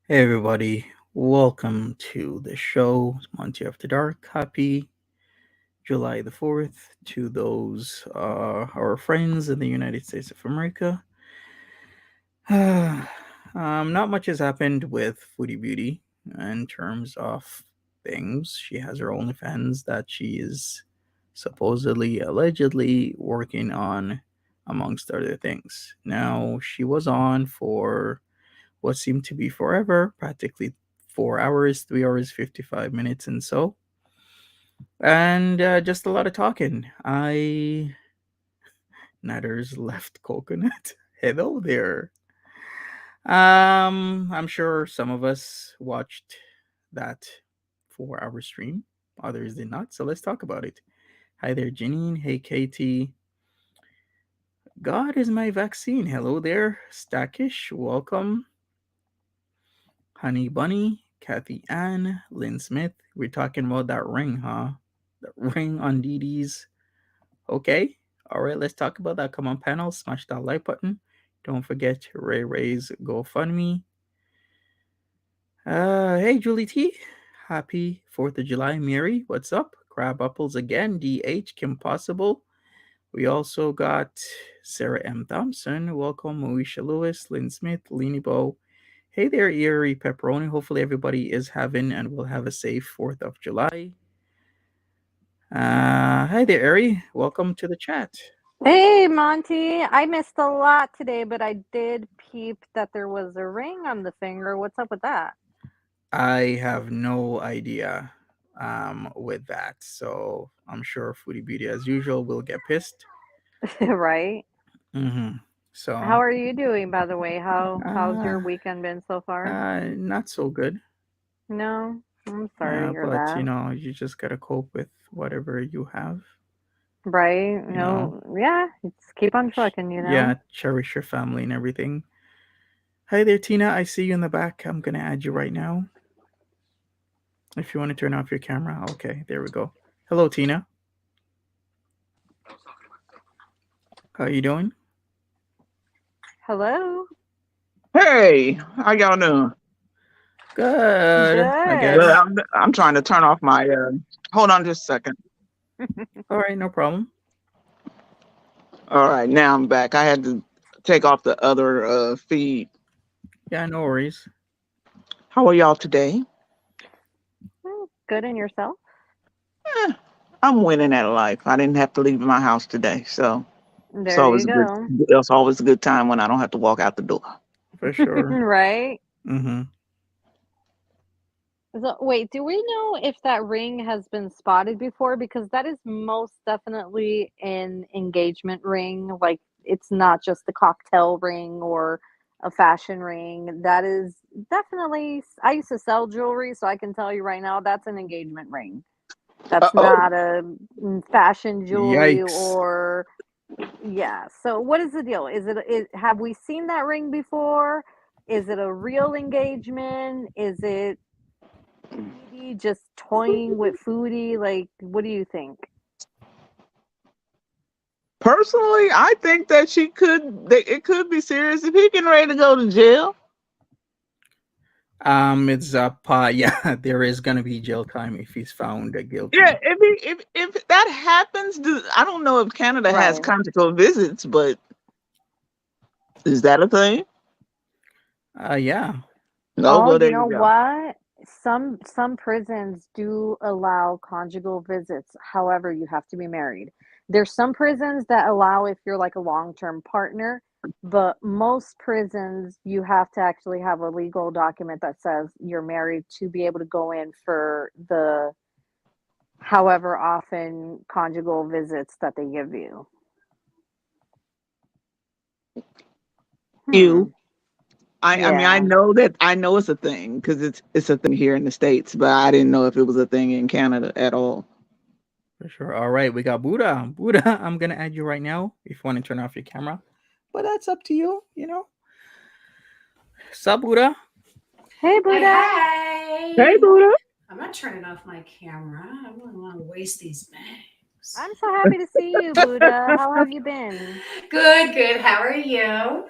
Hey everybody, welcome to the show, Monty After Dark. Happy July the 4th to those our friends in the United States of America. Not much has happened with Foodie Beauty in terms of things. She has her OnlyFans that she is supposedly, allegedly working on, amongst other things. Now, she was on for what seemed to be forever, practically 4 hours, 3 hours, 55 minutes, and so. And just a lot of talking. Nader's left coconut. Hello there. I'm sure some of us watched that 4 hour stream, others did not. So let's talk about it. Hi there, Janine. Hey, Katie. God is my vaccine. Hello there, Stackish. Welcome. Honey Bunny, Kathy Ann, Lynn Smith. We're talking about that ring, huh? The ring on Didi's. Okay. All right, let's talk about that. Come on, panel. Smash that like button. Don't forget Ray Ray's GoFundMe. Hey, Julie T. Happy 4th of July, Mary. What's up? Crab Apples again. DH, Kim Possible. We also got Sarah M. Thompson. Welcome, Moesha Lewis, Lynn Smith, Leanie Bo. Hey there, Erie Pepperoni. Hopefully, everybody is having and will have a safe 4th of July. Hi there, Erie. Welcome to the chat. Hey, Monty. I missed a lot today, but I did peep that there was a ring on the finger. What's up with that? I have no idea with that. So I'm sure Foodie Beauty, as usual, will get pissed. Right? Mm-hmm. How So, are you doing, by the way? How's uh, your weekend been so far? not so good. No, I'm sorry to hear But, that. you just got to cope with whatever you have. Right? You know, No, yeah, just keep on trucking, you yeah, know? cherish your family and everything. Hi there, Tina. I see you in the back. I'm going to add you right now. If you want to turn off your camera. Okay, there we go. Hello, Tina. How you doing? Hello? Hey, how y'all doing? Good, I Well, Good. guess. I'm trying to turn off my. Hold on just a second. All right, no problem. All right, now I'm back. I had to take off the other feed. Yeah, no worries. How are y'all today? Good in yourself? Eh, I'm winning at life. I didn't have to leave my house today, so it's There always you a good. go. It's always a good time when I don't have to walk out the door. For sure. Right? Mm-hmm. So, wait, do we know if that ring has been spotted before? Because that is most definitely an engagement ring. Like, it's not just a cocktail ring or a fashion ring. That is definitely, I used to sell jewelry, so I can tell you right now that's an engagement ring. That's Oh, not a fashion jewelry Yikes. or, yeah. So, what is the deal? Have we seen that ring before? Is it a real engagement? Is it maybe just toying with Foodie? Like, what do you think? personally, I think that she could. That it could be serious if he getting ready to go to jail. It's up. Yeah, there is gonna be jail time if he's found Yeah, guilty. if that happens, I don't know if Canada has Right. conjugal visits, but is that a thing? Yeah. No, Oh, well you there know you go. what? Some prisons do allow conjugal visits. However, you have to be married. There's some prisons that allow if you're like a long-term partner, but most prisons you have to actually have a legal document that says you're married to be able to go in for the however often conjugal visits that they give you. Hmm. You, I mean, Yeah. I know it's a thing because it's a thing here in the States, but I didn't know if it was a thing in Canada at all. For sure. All right, we got Buddha. Buddha, I'm gonna add you right now if you want to turn off your camera. But that's up to you. Sup, Buddha? Hey, Hey, Buddha. Hey, hey! Buddha. I'm not turning off my camera. I don't want to waste these bags. I'm so happy to see you, Buddha. How have you been? Good, good. How are you?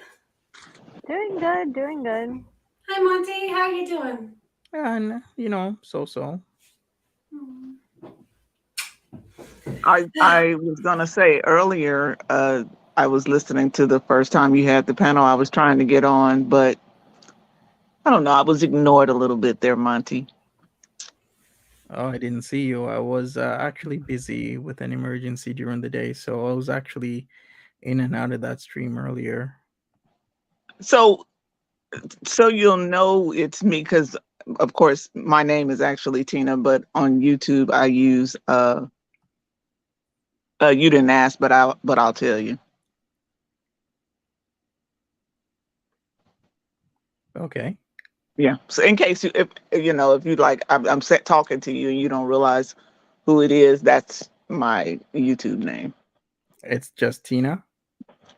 Doing good, doing good. Hi, Monty. How you doing? And so. I was gonna say earlier, I was listening to the first time you had the panel. I was trying to get on, but I don't know. I was ignored a little bit there, Monty. Oh, I didn't see you. I was actually busy with an emergency during the day, so I was actually in and out of that stream earlier. So, so you'll know it's me because, of course, my name is actually Tina, but on YouTube I use you didn't ask, but I'll tell you. Okay. Yeah. So in case if you like, I'm talking to you and you don't realize who it is, that's my YouTube name. It's just Tina.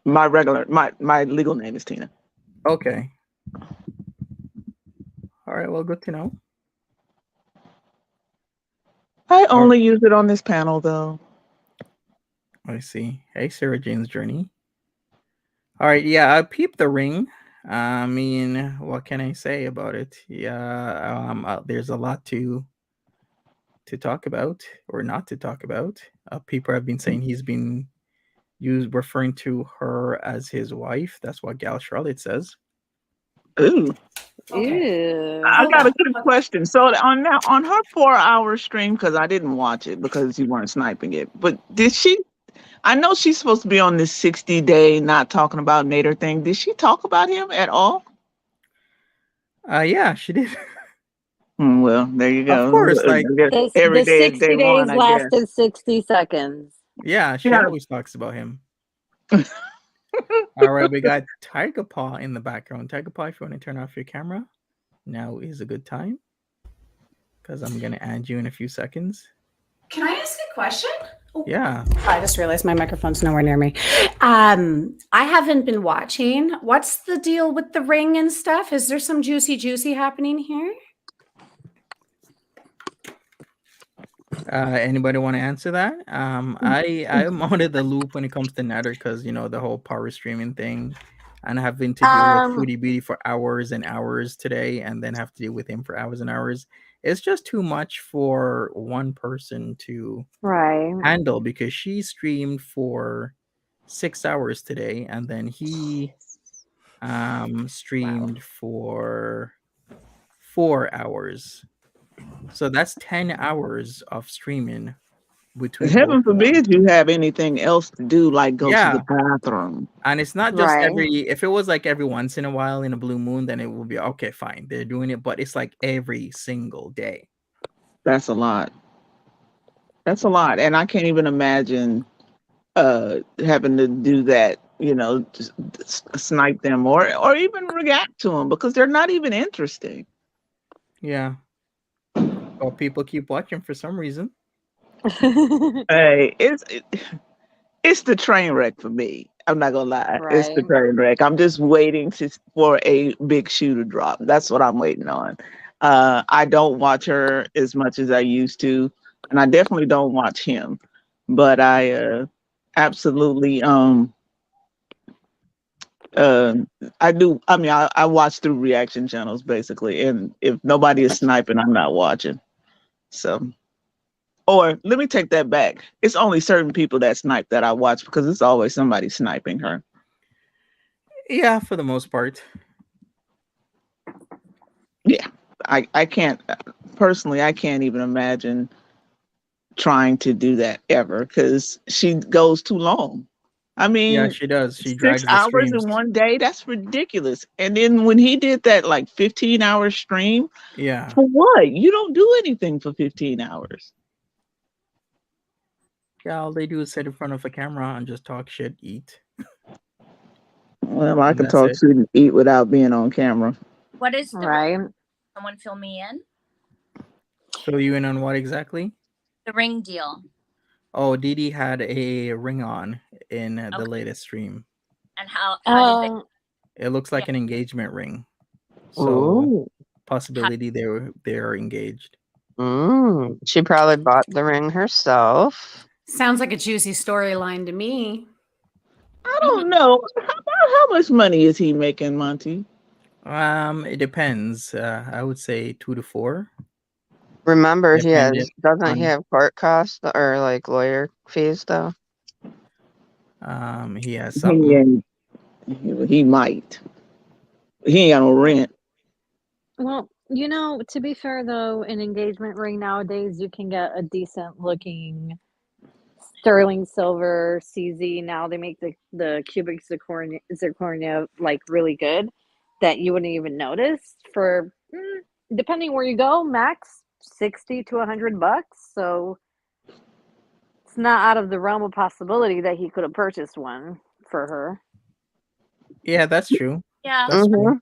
My legal name is Tina. Okay. All right. Well, good to know. I only use it on this panel, though. I see. Hey, Sarah Jane's Journey. All right. Yeah, I peeped the ring. I mean, what can I say about it? Yeah, there's a lot to talk about or not to talk about. People have been saying he's been referring to her as his wife. That's what Gal Charlotte says. Ooh. Okay. Ew. I got a good question. So on her 4-hour stream, because I didn't watch it because you weren't sniping it, but did she? I know she's supposed to be on this 60-day not talking about Nader thing. Did she talk about him at all? Yeah, she did. Well, there you go. Of course, like every The day is 60 day days one, I guess. lasted 60 seconds. yeah, she Yeah. always talks about him. All right, we got Tiger Paw in the background. Tiger Paw, if you want to turn off your camera, now is a good time because I'm gonna add you in a few seconds. Can I ask a question? Yeah. I just realized my microphone's nowhere near me. I haven't been watching. What's the deal with the ring and stuff? Is there some juicy happening here? Anybody want to answer that? I'm out of the loop when it comes to Nader because the whole power streaming thing, and having to deal with Foodie Beauty for hours and hours today, and then have to deal with him for hours and hours. It's just too much for one person to handle because she streamed for 6 hours today, and then he streamed for 4 hours. So that's 10 hours of streaming between Heaven both of them. forbid you have anything else to do, like go to the Yeah. bathroom. And it's not just if it was like every once in a while in a blue moon, then it would be okay, fine. They're doing it, but it's like every single day. That's a lot. That's a lot. And I can't even imagine having to do that, just snipe them or even react to them because they're not even interesting. Yeah. Well, people keep watching for some reason. Hey, it's the train wreck for me. I'm not gonna lie. It's the train wreck. I'm just waiting for a big shoe to drop. That's what I'm waiting on. I don't watch her as much as I used to, and I definitely don't watch him. But I absolutely I do. I mean, I watch through reaction channels basically, and if nobody is sniping, I'm not watching. So, or let me take that back. It's only certain people that snipe that I watch because it's always somebody sniping her. Yeah, for the most part. Yeah, I can't personally. I can't even imagine trying to do that ever because she goes too long. I mean, yeah, she does. She 6 drags the hours streams. in one day. That's ridiculous. And then when he did that like 15-hour stream, yeah, for what? You don't do anything for 15 hours. Yeah, all they do is sit in front of a camera and just talk shit, eat. Well, I can That's talk it. shit and eat without being on camera. What is the Right. Someone fill me in? Fill you in on what exactly? The ring deal. Oh, Didi had a ring on in the latest stream. And how did they? It looks like an engagement ring. So Ooh. possibility they're engaged. She probably bought the ring herself. Sounds like a juicy storyline to me. I don't know. How much money is he making, Monty? It depends. I would say 2 to 4. Remember, Dependent doesn't he on have court costs or like lawyer fees though? he has He something. ain't, he might. He ain't got no rent. Well, to be fair though, an engagement ring nowadays you can get a decent looking sterling silver CZ. Now they make the cubic zirconia like really good that you wouldn't even notice for depending where you go, max 60 to $100. So it's not out of the realm of possibility that he could have purchased one for her. Yeah, that's true. Yeah. That's true.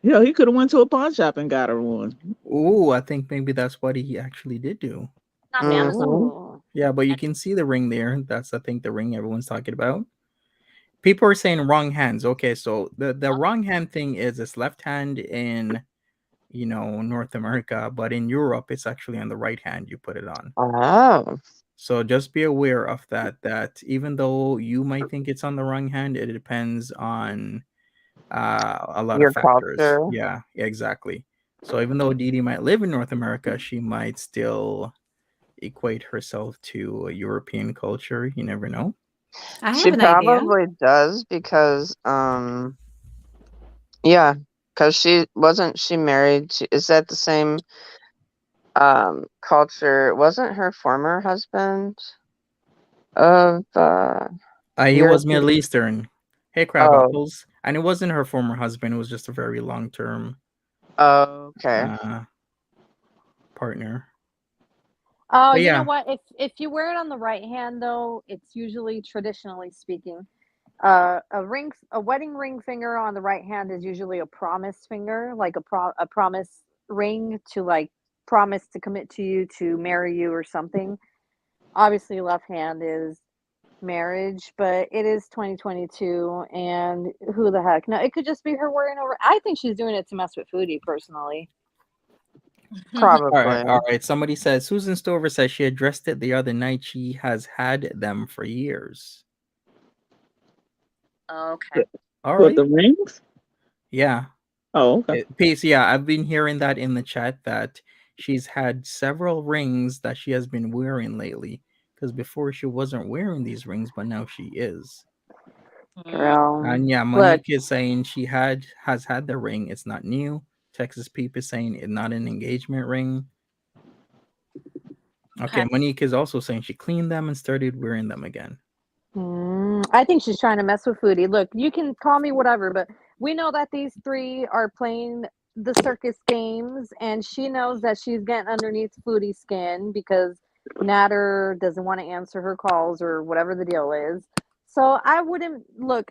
Yeah, he could have went to a pawn shop and got her one. Ooh, I think maybe that's what he actually did do. Not Amazon. Ooh. Yeah, but you can see the ring there. That's, I think, the ring everyone's talking about. People are saying wrong hands. Okay, so the wrong hand thing is it's left hand in, North America, but in Europe, it's actually on the right hand you put it on. Oh. So just be aware of that even though you might think it's on the wrong hand, it depends on a lot Your of factors. culture. Yeah, exactly. So even though Dee Dee might live in North America, she might still equate herself to a European culture. You never know. I have She an idea. probably does because yeah, because she married to, is that the same culture? Wasn't her former husband of He was European? Middle Eastern. Hey, crab Oh, apples. And it wasn't her former husband. It was just a very long term okay. partner. Oh, But you know yeah, what? If you wear it on the right hand, though, it's usually, traditionally speaking, a wedding ring finger on the right hand is usually a promise finger, like a promise ring to like promise to commit to you, to marry you or something. Obviously, left hand is marriage, but it is 2022, and who the heck? No, it could just be her wearing over. I think she's doing it to mess with Foodie, personally. Probably. all right. Somebody says Susan Stover says she addressed it the other night. She has had them for years. Okay. All What, right. the rings? Yeah. Oh, okay. Peace. Yeah, I've been hearing that in the chat that she's had several rings that she has been wearing lately. Because before she wasn't wearing these rings, but now she is. Girl, And yeah, look, Monique is saying she has had the ring. It's not new. Texas Peep is saying it's not an engagement ring. Okay, Monique is also saying she cleaned them and started wearing them again. I think she's trying to mess with Foodie. Look, you can call me whatever, but we know that these three are playing the circus games, and she knows that she's getting underneath Foodie's skin because Nader doesn't want to answer her calls or whatever the deal is. So I wouldn't look.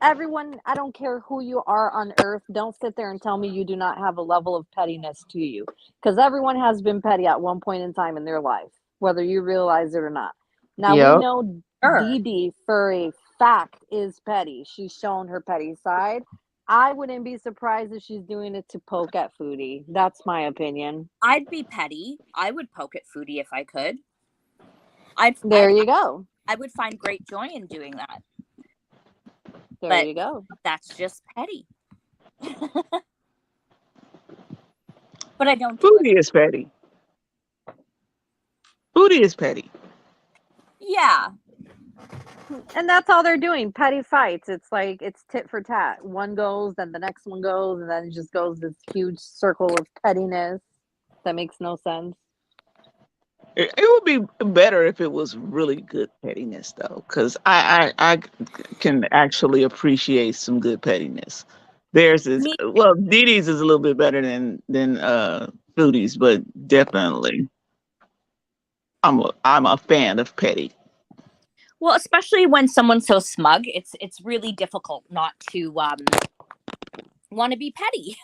Everyone, I don't care who you are on earth, don't sit there and tell me you do not have a level of pettiness to you, because everyone has been petty at one point in time in their life, whether you realize it or not. Now we Yep. know Sure. Dee Dee for a fact is petty. She's shown her petty side. I wouldn't be surprised if she's doing it to poke at Foodie. That's my opinion. I'd be petty. I would poke at Foodie if I could. There you go. I would find great joy in doing that. There you go. That's just petty. But I don't do it. Foodie is petty. Foodie is petty. Yeah. And that's all they're doing. Petty fights. It's like it's tit for tat. One goes, then the next one goes, and then it just goes this huge circle of pettiness that makes no sense. It would be better if it was really good pettiness, though, because I can actually appreciate some good pettiness. Theirs is, well, Dee Dee's is a little bit better than Foodie's, but definitely I'm a fan of petty. Well, especially when someone's so smug, it's really difficult not to want to be petty.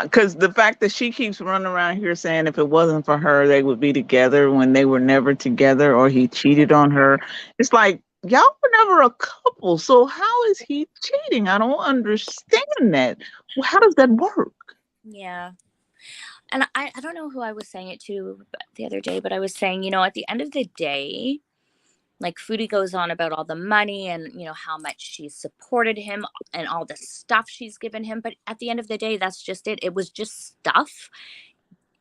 Because the fact that she keeps running around here saying if it wasn't for her, they would be together when they were never together, or he cheated on her. It's like, y'all were never a couple. So how is he cheating? I don't understand that. How does that work? Yeah. And I don't know who I was saying it to the other day, but I was saying, at the end of the day, Like Foodie goes on about all the money and, you know, how much she supported him and all the stuff she's given him. But at the end of the day, that's just it. It was just stuff.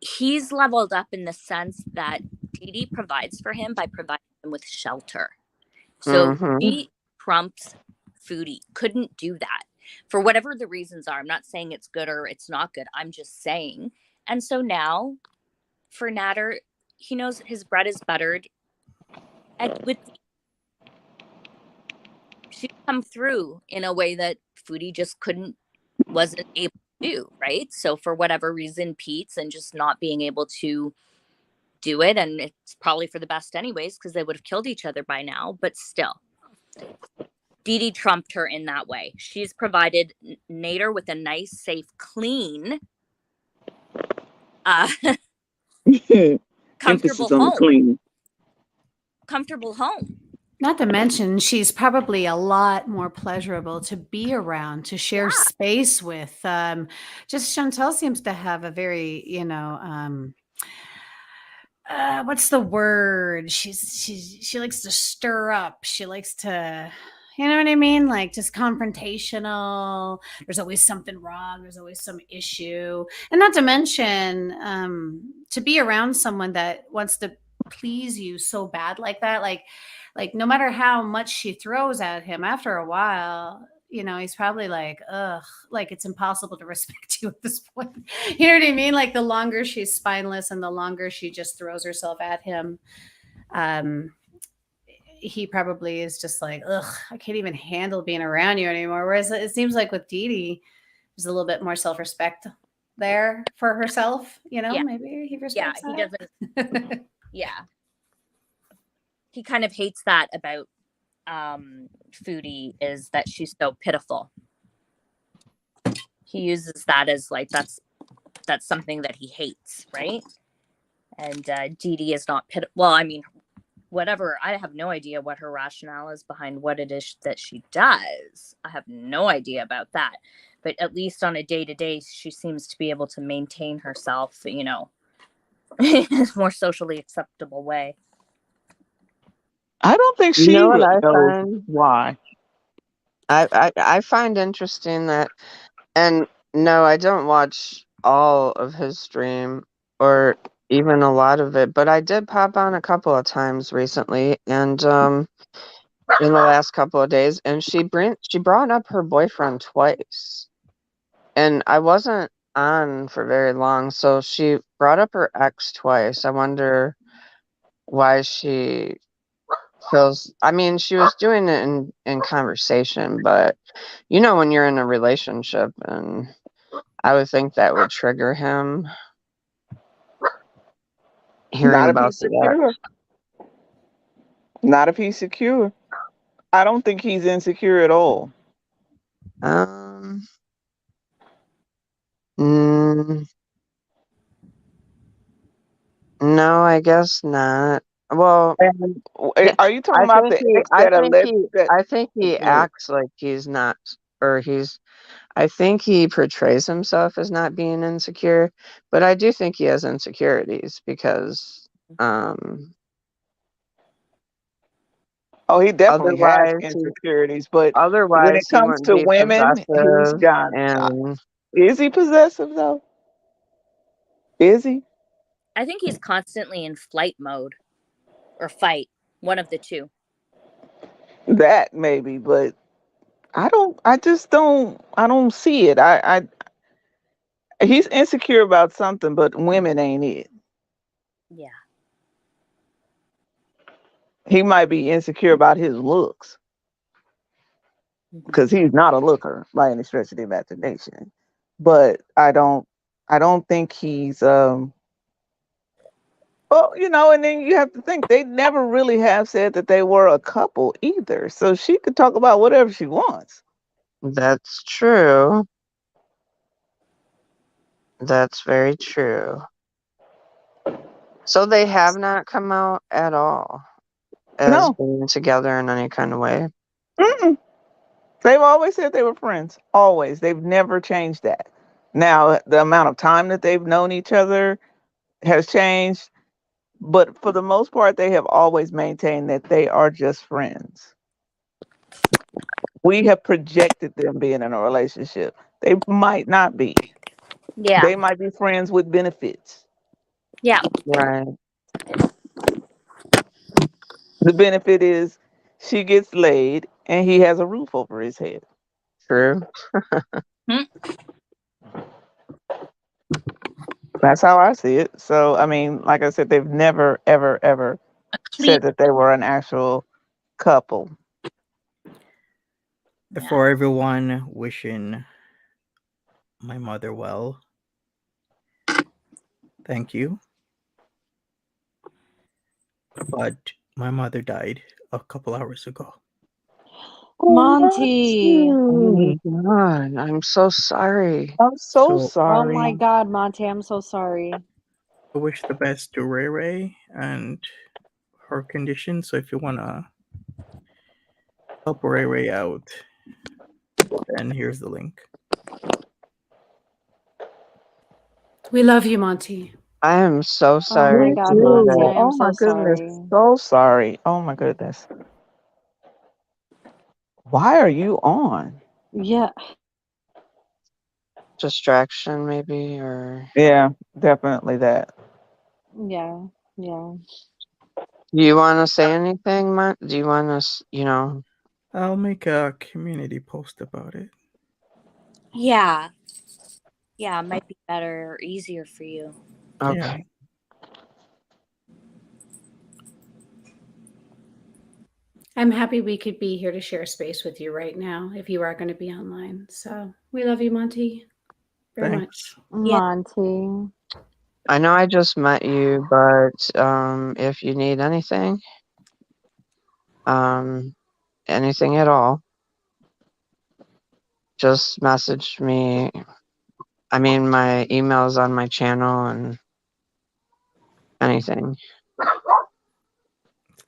He's leveled up in the sense that Dee provides for him by providing him with shelter. So he trumps Foodie. Couldn't do that for whatever the reasons are. I'm not saying it's good or it's not good. I'm just saying. And so now for Nader, he knows his bread is buttered. And with she's come through in a way that Foodie just wasn't able to do, right? So for whatever reason, Pete's and just not being able to do it, and it's probably for the best anyways, because they would have killed each other by now, but still. Dee trumped her in that way. She's provided Nader with a nice, safe, clean, comfortable home. Clean. Comfortable home. Not to mention, she's probably a lot more pleasurable to be around, to share space with. Just Chantel seems to have a very, you know, what's the word? She likes to stir up. She likes to, you know what I mean? Like just confrontational. There's always something wrong. There's always some issue. And not to mention, to be around someone that wants to please you so bad like that, like no matter how much she throws at him, after a while, you know, he's probably like, ugh, like it's impossible to respect you at this point. You know what I mean? Like the longer she's spineless and the longer she just throws herself at him, he probably is just like, ugh, I can't even handle being around you anymore. Whereas it seems like with Dee, there's a little bit more self-respect there for herself, you know, maybe he respects he doesn't. Yeah. He kind of hates that about Foodie, is that she's so pitiful. He uses that as like that's something that he hates, right? And Dee is not pitiful. Well, I mean, whatever. I have no idea what her rationale is behind what it is that she does. I have no idea about that. But at least on a day-to-day, she seems to be able to maintain herself, you know, in a more socially acceptable way. I don't think she knows why. I find interesting that, and no, I don't watch all of his stream or even a lot of it, but I did pop on a couple of times recently, and in the last couple of days, and she brought up her boyfriend twice, and I wasn't on for very long, so she brought up her ex twice. I wonder why she feels, I mean, she was doing it in conversation, but you know, when you're in a relationship, and I would think that would trigger him hearing about that. Not if he's secure. I don't think he's insecure at all. No, I guess not. Well, are you talking about the ex that I think he acts like he's not, or I think he portrays himself as not being insecure, but I do think he has insecurities because, he definitely has insecurities, but otherwise when it comes to women, he's got. Is he possessive though? Is he? I think he's constantly in flight mode or fight, one of the two. That maybe, but I don't see it. He's insecure about something, but women ain't it. Yeah. He might be insecure about his looks because he's not a looker by any stretch of the imagination. But I don't think he's well, you know, and then you have to think they never really have said that they were a couple either. So she could talk about whatever she wants. That's true. That's very true. So they have not come out at all as being together in any kind of way? Mm-mm. They've always said they were friends. Always. They've never changed that. Now, the amount of time that they've known each other has changed. But for the most part, they have always maintained that they are just friends. We have projected them being in a relationship. They might not be. Yeah. They might be friends with benefits. Yeah. Right. The benefit is she gets laid and he has a roof over his head. True. Hmm. That's how I see it. So, I mean, like I said, they've never, ever, ever Clean. said that they were an actual couple. For everyone wishing my mother well, thank you. But my mother died a couple hours ago. Monty. Oh my God. I'm so sorry. I'm so So- Oh my sorry. God, Monty, I'm so sorry. I wish the best to Ray Ray and her condition. So if you wanna help Ray Ray out, then here's the link. We love you, Monty. I am so Oh sorry my God, to hear Monty, that. I am Oh my so goodness. sorry. So sorry. Oh my goodness. Why are you on? Yeah. Distraction, maybe, or Yeah, definitely that. Yeah. Yeah. do you want to say anything, Matt? Do you want to, I'll make a community post about it. Yeah. Yeah, it might be better or easier for you. okay. Yeah. I'm happy we could be here to share space with you right now if you are going to be online. So we love you, Monty, very Thanks. much. Yeah. Monty. I know I just met you, but if you need anything, anything at all, just message me. I mean, my email's on my channel and anything.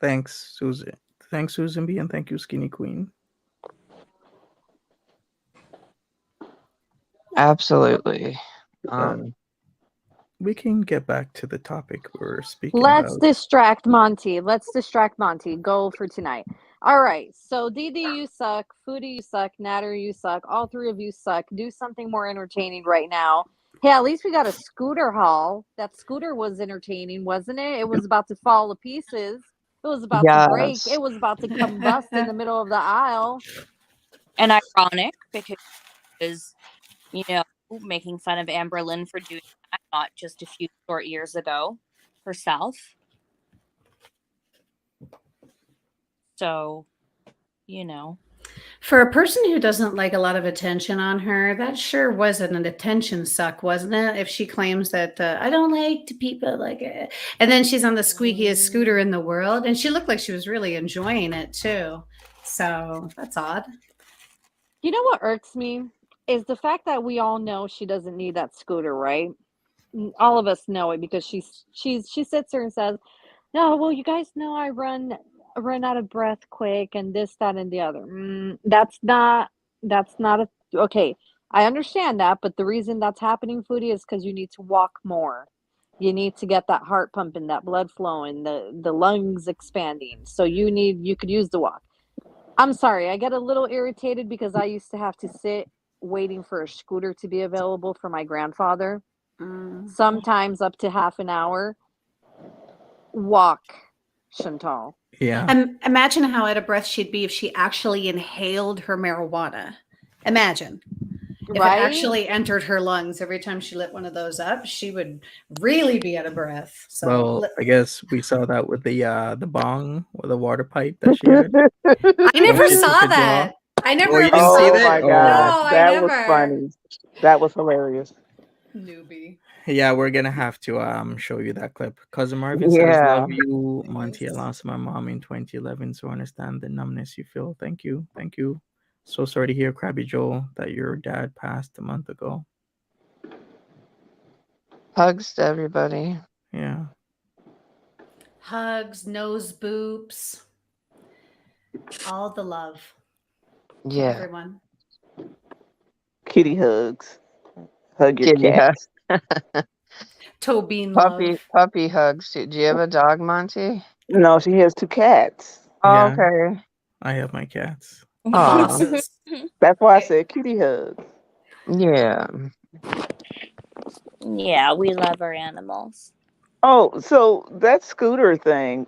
Thanks, Susan. Thanks, Susan B, and thank you, Skinny Queen. Absolutely. We can get back to the topic we were speaking Let's about. distract Monty. Let's distract Monty. Goal for tonight. All right. So Didi, you suck. Foodie, you suck. Nader, you suck. All three of you suck. Do something more entertaining right now. Hey, at least we got a scooter haul. That scooter was entertaining, wasn't it? It was about to fall to pieces. It was about to break. Yes. It was about to combust in the middle of the aisle. And ironic because, making fun of Amber Lynn for doing that not just a few short years ago herself. So, For a person who doesn't like a lot of attention on her, that sure was an attention suck, wasn't it? If she claims that I don't like to people like it. And then she's on the squeakiest scooter in the world. And she looked like she was really enjoying it too. So that's odd. You know what irks me is the fact that we all know she doesn't need that scooter, right? All of us know it because she sits there and says, "No, well, you guys know I run out of breath quick and this, that, and the other." That's not a okay. I understand that, but the reason that's happening, Foodie, is because you need to walk more. You need to get that heart pumping, that blood flowing, the lungs expanding. So you could use the walk. I'm sorry, I get a little irritated because I used to have to sit waiting for a scooter to be available for my grandfather, sometimes up to half an hour. Walk, Chantal. Yeah. Imagine how out of breath she'd be if she actually inhaled her marijuana. Imagine. If Right? it actually entered her lungs every time she lit one of those up, she would really be out of breath. So Well, I guess we saw that with the bong or the water pipe that she had. I never She saw took a that. draw. I never Oh, you ever didn't saw see Oh that? my that. gosh. No, I That was never. funny. That was hilarious. Newbie. Yeah, we're gonna have to show you that clip. Cousin Marvin says, Yeah. "Love you, Monty. I lost my mom in 2011, so I understand the numbness you feel. Thank you, thank you. So sorry to hear, Krabby Joel, that your dad passed a month ago. Hugs to everybody. Yeah, Hugs, nose boops, all the love to Yeah. everyone. Kitty hugs. Hug your Yeah. cat. Tobin Puppy love. puppy hugs. Do you have a dog, Monty? No, she has 2 cats. Oh, Yeah, okay. I have my cats. Aw. Bosses. That's why I said kitty hugs. Yeah. Yeah, we love our animals. Oh, so that scooter thing,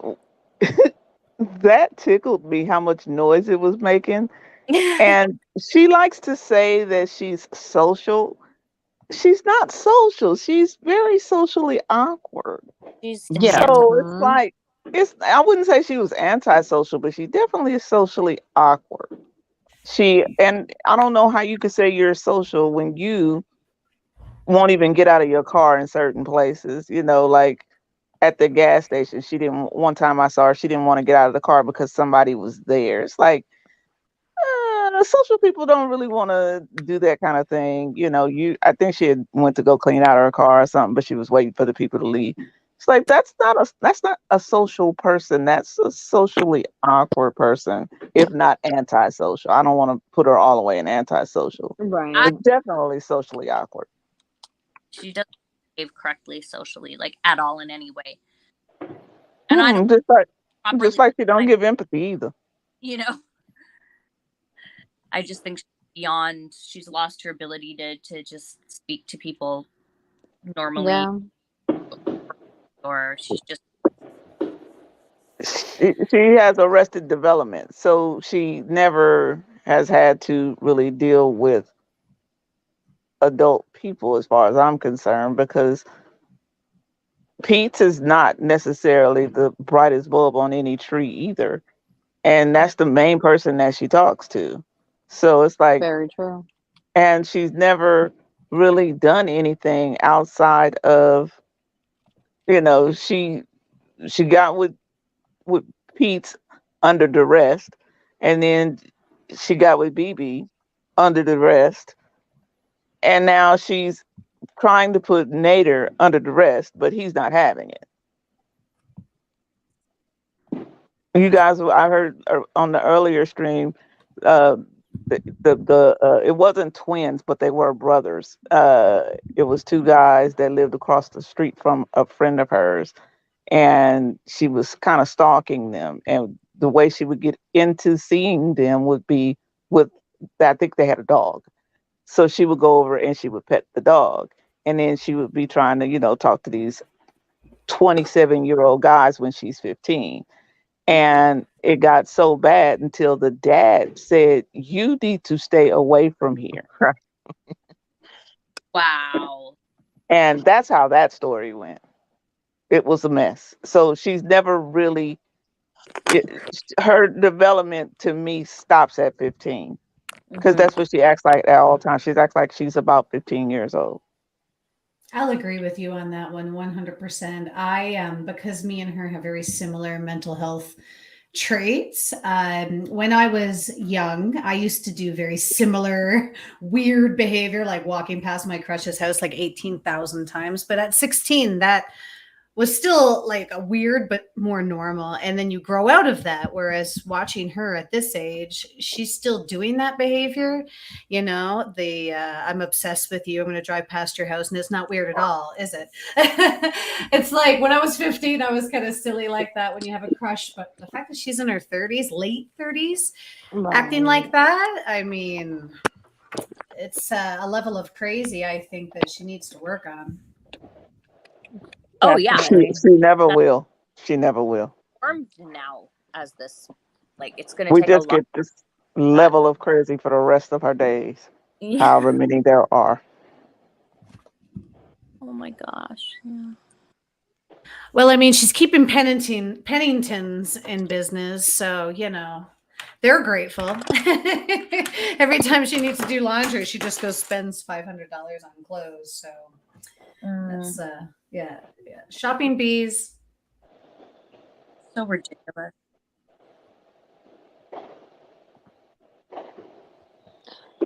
that tickled me how much noise it was making. And she likes to say that she's social. She's not social. She's very socially awkward. She's Yeah. So it's Mhm. like I wouldn't say she was antisocial, but she definitely is socially awkward. And I don't know how you could say you're social when you won't even get out of your car in certain places, like at the gas station. She didn't One time I saw her, she didn't want to get out of the car because somebody was there. It's like social people don't really want to do that kind of thing. I think she had went to go clean out her car or something, but she was waiting for the people to leave. It's like that's not a social person. That's a socially awkward person, if not antisocial. I don't want to put her all the way in antisocial, Right. but definitely socially awkward. She doesn't behave correctly socially, like at all in any way. And I don't Just like properly, she don't give empathy either. you know, I just think she's lost her ability to just speak to people normally, Yeah. or she's just She has arrested development, so she never has had to really deal with adult people, as far as I'm concerned, because Pete's is not necessarily the brightest bulb on any tree either, and that's the main person that she talks to. So it's like, Very true. and she's never really done anything outside of, she got with Pete's under duress, and then she got with BB under duress, and now she's trying to put Nader under duress, but he's not having it. You guys, I heard on the earlier stream, uh, it wasn't twins, but they were brothers. It was 2 guys that lived across the street from a friend of hers, and she was kind of stalking them. And the way she would get into seeing them would be with, I think they had a dog. So she would go over and she would pet the dog. And then she would be trying to, talk to these 27-year-old guys when she's 15. And it got so bad until the dad said, "You need to stay away from here." wow. And that's how that story went. It was a mess. So she's never really, her development to me stops at 15, because Mhm. that's what she acts like at all times. She acts like she's about 15 years old. I'll agree with you on that one 100%. Because me and her have very similar mental health traits. When I was young, I used to do very similar weird behavior, like walking past my crush's house like 18,000 times. But at 16, that was still like a weird but more normal, and then you grow out of that, whereas watching her at this age, she's still doing that behavior. The I'm obsessed with you, I'm going to drive past your house, and it's not weird at all, is it? It's like when I was 15, I was kind of silly like that when you have a crush, but the fact that she's in her 30s, late 30s, acting like that, I mean, it's a level of crazy I think that she needs to work on. Oh yeah, She never will. She never will. formed now as this. Like it's gonna We take a just lot. get this level of crazy for the rest of her days, Yeah. however many there are. Oh my gosh. Yeah. Well, I mean, she's keeping Penningtons in business, so they're grateful. Every time she needs to do laundry, she just goes spends $500 on clothes. So that's yeah. Shopping bees. So ridiculous.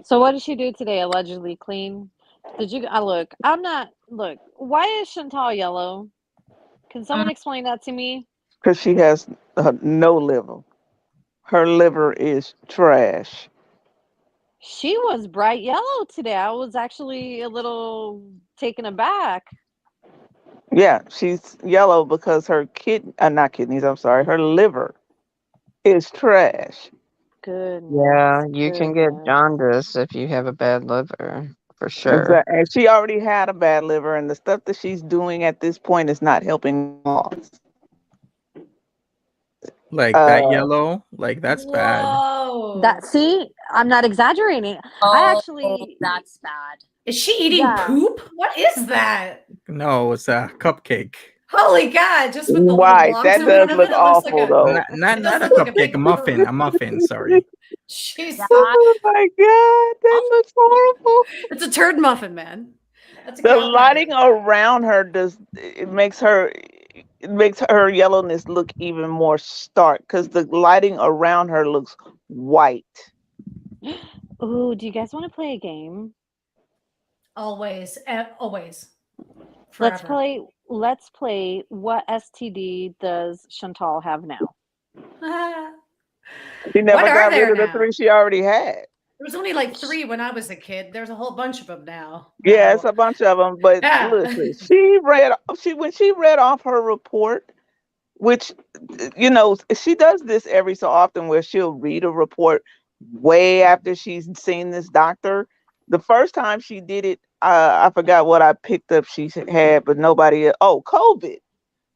So what did she do today? Allegedly clean? Did you? Look, I'm not. Look, why is Chantal yellow? Can someone explain that to me? Because she has no liver. Her liver is trash. She was bright yellow today. I was actually a little taken aback. Yeah, she's yellow because her not kidneys, I'm sorry, her liver is trash. Yeah, Goodness, you can get goodness. jaundice if you have a bad liver, for sure. Exactly. And she already had a bad liver, and the stuff that she's doing at this point is not helping cause. Like that Uh, yellow, like that's bad. Whoa. That see, I'm not exaggerating. I Oh, actually, that's bad. Is she eating yeah. poop? What is that? No, it's a cupcake. Holy God, just with the little right. blobs That in does front of look it, it looks like awful, a though. it Not does a look like a cupcake, big a muffin, sorry. She's That Oh my God, that looks horrible. it's a turd muffin, man. That's a The cow patty. lighting around her it makes her yellowness look even more stark because the lighting around her looks white. Ooh, do you guys want to play a game? Always, always, Let's forever. play. Let's play. What STD does Chantal have now? She What never are got rid there of the now? 3 she already had. There was only like 3 when I was a kid. There's a whole bunch of them now. Yeah, it's Wow. a bunch of them. But Yeah. listen, when she read off her report, which she does this every so often where she'll read a report way after she's seen this doctor. The first time she did it, I forgot what I picked up she had, but nobody. Oh, COVID.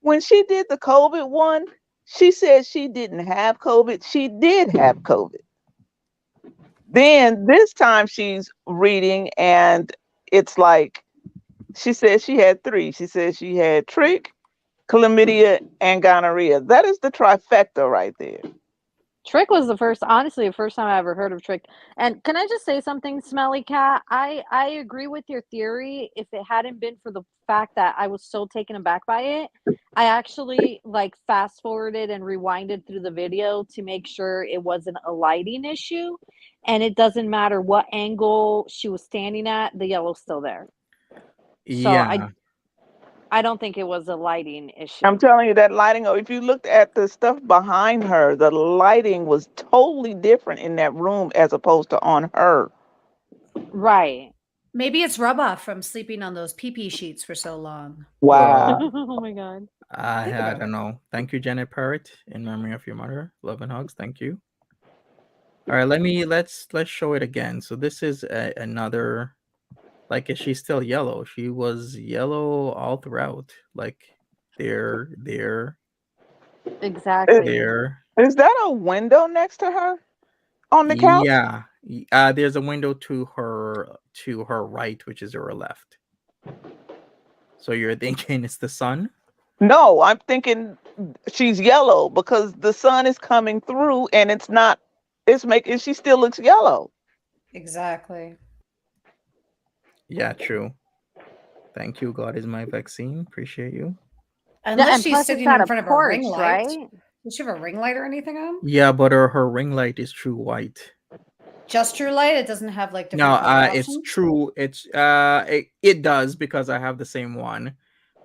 When she did the COVID one, she said she didn't have COVID. She did have COVID. Then this time she's reading, and it's like she said she had 3. She said she had trick, chlamydia, and gonorrhea. That is the trifecta right there. Trick was honestly, the first time I ever heard of Trick. And can I just say something, Smelly Cat? I agree with your theory. If it hadn't been for the fact that I was so taken aback by it, I actually like fast forwarded and rewinded through the video to make sure it wasn't a lighting issue. And it doesn't matter what angle she was standing at, the yellow's still there. So Yeah. I don't think it was a lighting issue. I'm telling you that lighting. If you looked at the stuff behind her, the lighting was totally different in that room as opposed to on her. Right. Maybe it's rub off from sleeping on those pee sheets for so long. Wow. Oh my God. I don't know. Thank you, Janet Parrott, in memory of your mother. Love and hugs. Thank you. All right, let's show it again. So this is another. Like, is she still yellow? She was yellow all throughout. Like, there, Exactly. there. Is that a window next to her on the couch? Yeah. There's a window to her right, which is her left. So you're thinking it's the sun? No, I'm thinking she's yellow because the sun is coming through and it's not. It's making. She still looks yellow. Exactly. Yeah, true. Thank you. God is my vaccine. Appreciate you. Unless and she's plus sitting it's at in a front of a porch, ring light. right? Does she have a ring light or anything on? Yeah, but her ring light is true white. Just true light? It doesn't have like No, different color it's options? true. It does because I have the same one,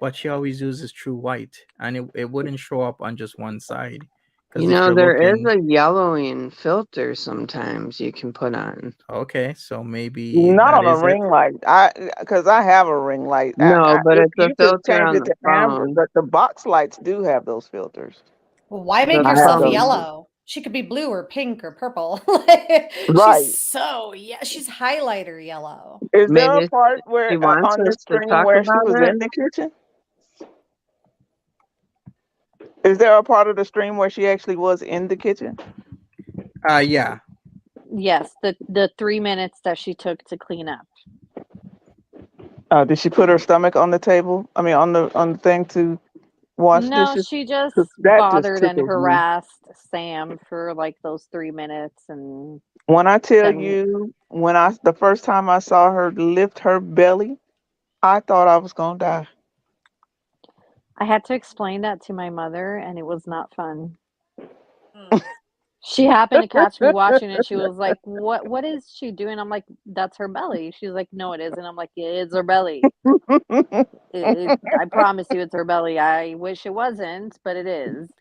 but she always uses true white, and it wouldn't show up on just one side. Because You if know, you're there is looking, a yellowing filter sometimes you can put on. okay, so maybe Not that on a is it. ring light. Because I have a ring light. No, but it's a You could filter change on it the to amber, phone. but the box lights do have those filters. Well, why The make I have yourself those. phone. yellow? She could be blue or pink or purple. Right. She's highlighter yellow. Is there a Maybe part where she wants on the us to stream talk where she about was it. in the kitchen? Is there a part of the stream where she actually was in the kitchen? Yeah. Yes, the 3 minutes that she took to clean up. Did she put her stomach on the table? I mean, on the thing to wash No, dishes? she just 'Cause that just bothered and tickles me. harassed Sam for like those 3 minutes, and When I tell then you, the first time I saw her lift her belly, I thought I was gonna die. I had to explain that to my mother, and it was not fun. She happened to catch me watching and she was like, what is she doing? I'm like, that's her belly. She's like, no, it isn't. I'm like, it is her belly. I promise you it's her belly. I wish it wasn't, but it is.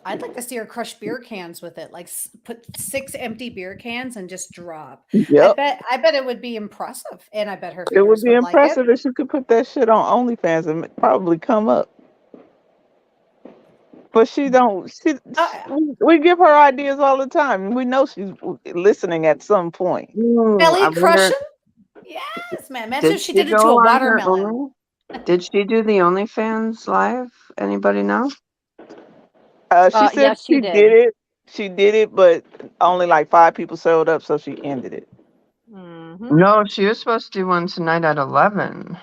I'd like to see her crush beer cans with it, like put 6 empty beer cans and just drop. Yep. I bet it would be impressive, and I bet her It would viewers be would like it. impressive if she could put that shit on OnlyFans and probably come up. But she don't. We give her ideas all the time. We know she's listening at some point. Belly crushing? Yes, man. Imagine if she did it to go a on her watermelon. Did she do the OnlyFans live? Anybody know? She said yes, she she did. did it. She did it, but only like 5 people showed up, so she ended it. No, she was supposed to do one tonight at 11.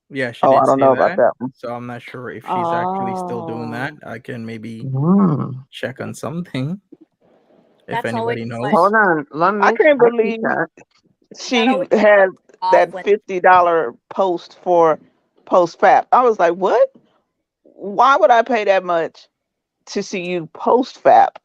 Yeah, she Oh, did I don't say know about that. that one. So I'm not sure if she's actually still doing that. I can maybe check on something if That's always anybody knows. what- Hold on, let me. I can't keep believe that. she always had off that when- $50 post for post FAP. I was like, what? Why would I pay that much to see you post FAP?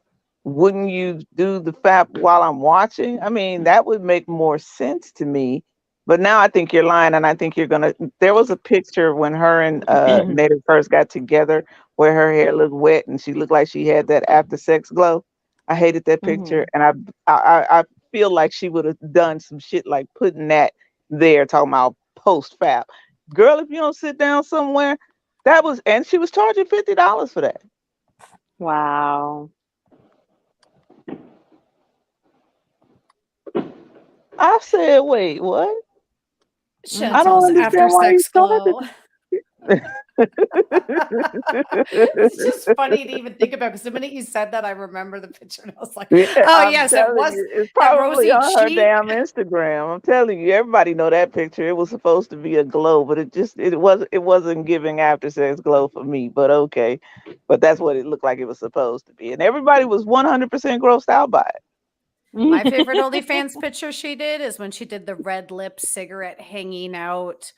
Wouldn't you do the FAP while I'm watching? I mean, that would make more sense to me. But now I think you're lying, and I think you're gonna. There was a picture when her and Nader first got together where her hair looked wet and she looked like she had that after sex glow. I hated that picture, and I feel like she would have done some shit like putting that there, talking about post FAP. Girl, if you don't sit down somewhere, that was, and she was charging $50 for that. Wow. I said, wait, what? I don't Chantel's after understand why you sex started. glow. It's just funny to even think about because the minute you said that, I remember the picture and I was like, Yeah, "Oh I'm yes, it telling was you, it's that probably rosy on her cheek." damn Instagram. I'm telling you, everybody know that picture. It was supposed to be a glow, but it wasn't giving after sex glow for me. But okay, but that's what it looked like it was supposed to be, and everybody was 100% grossed out by it. My favorite OnlyFans picture she did is when she did the red lip cigarette hanging out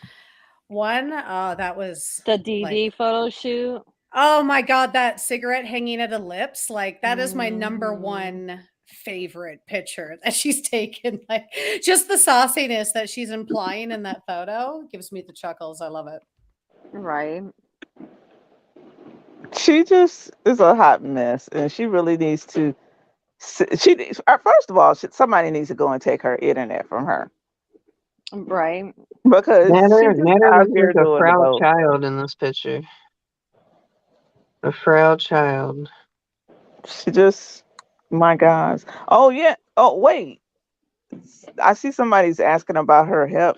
one. Oh, that was The DD like, photo shoot. oh my god, that cigarette hanging at the lips, like that is my number one favorite picture that she's taken. Like just the sauciness that she's implying in that photo gives me the chuckles. I love it. Right. She just is a hot mess, and she really needs to. First of all, somebody needs to go and take her internet from her Right. because she's Nader out looks here like a doing the frail most. child in this picture. A frail child. She just, my gosh. Oh yeah. Oh wait. I see somebody's asking about her HEP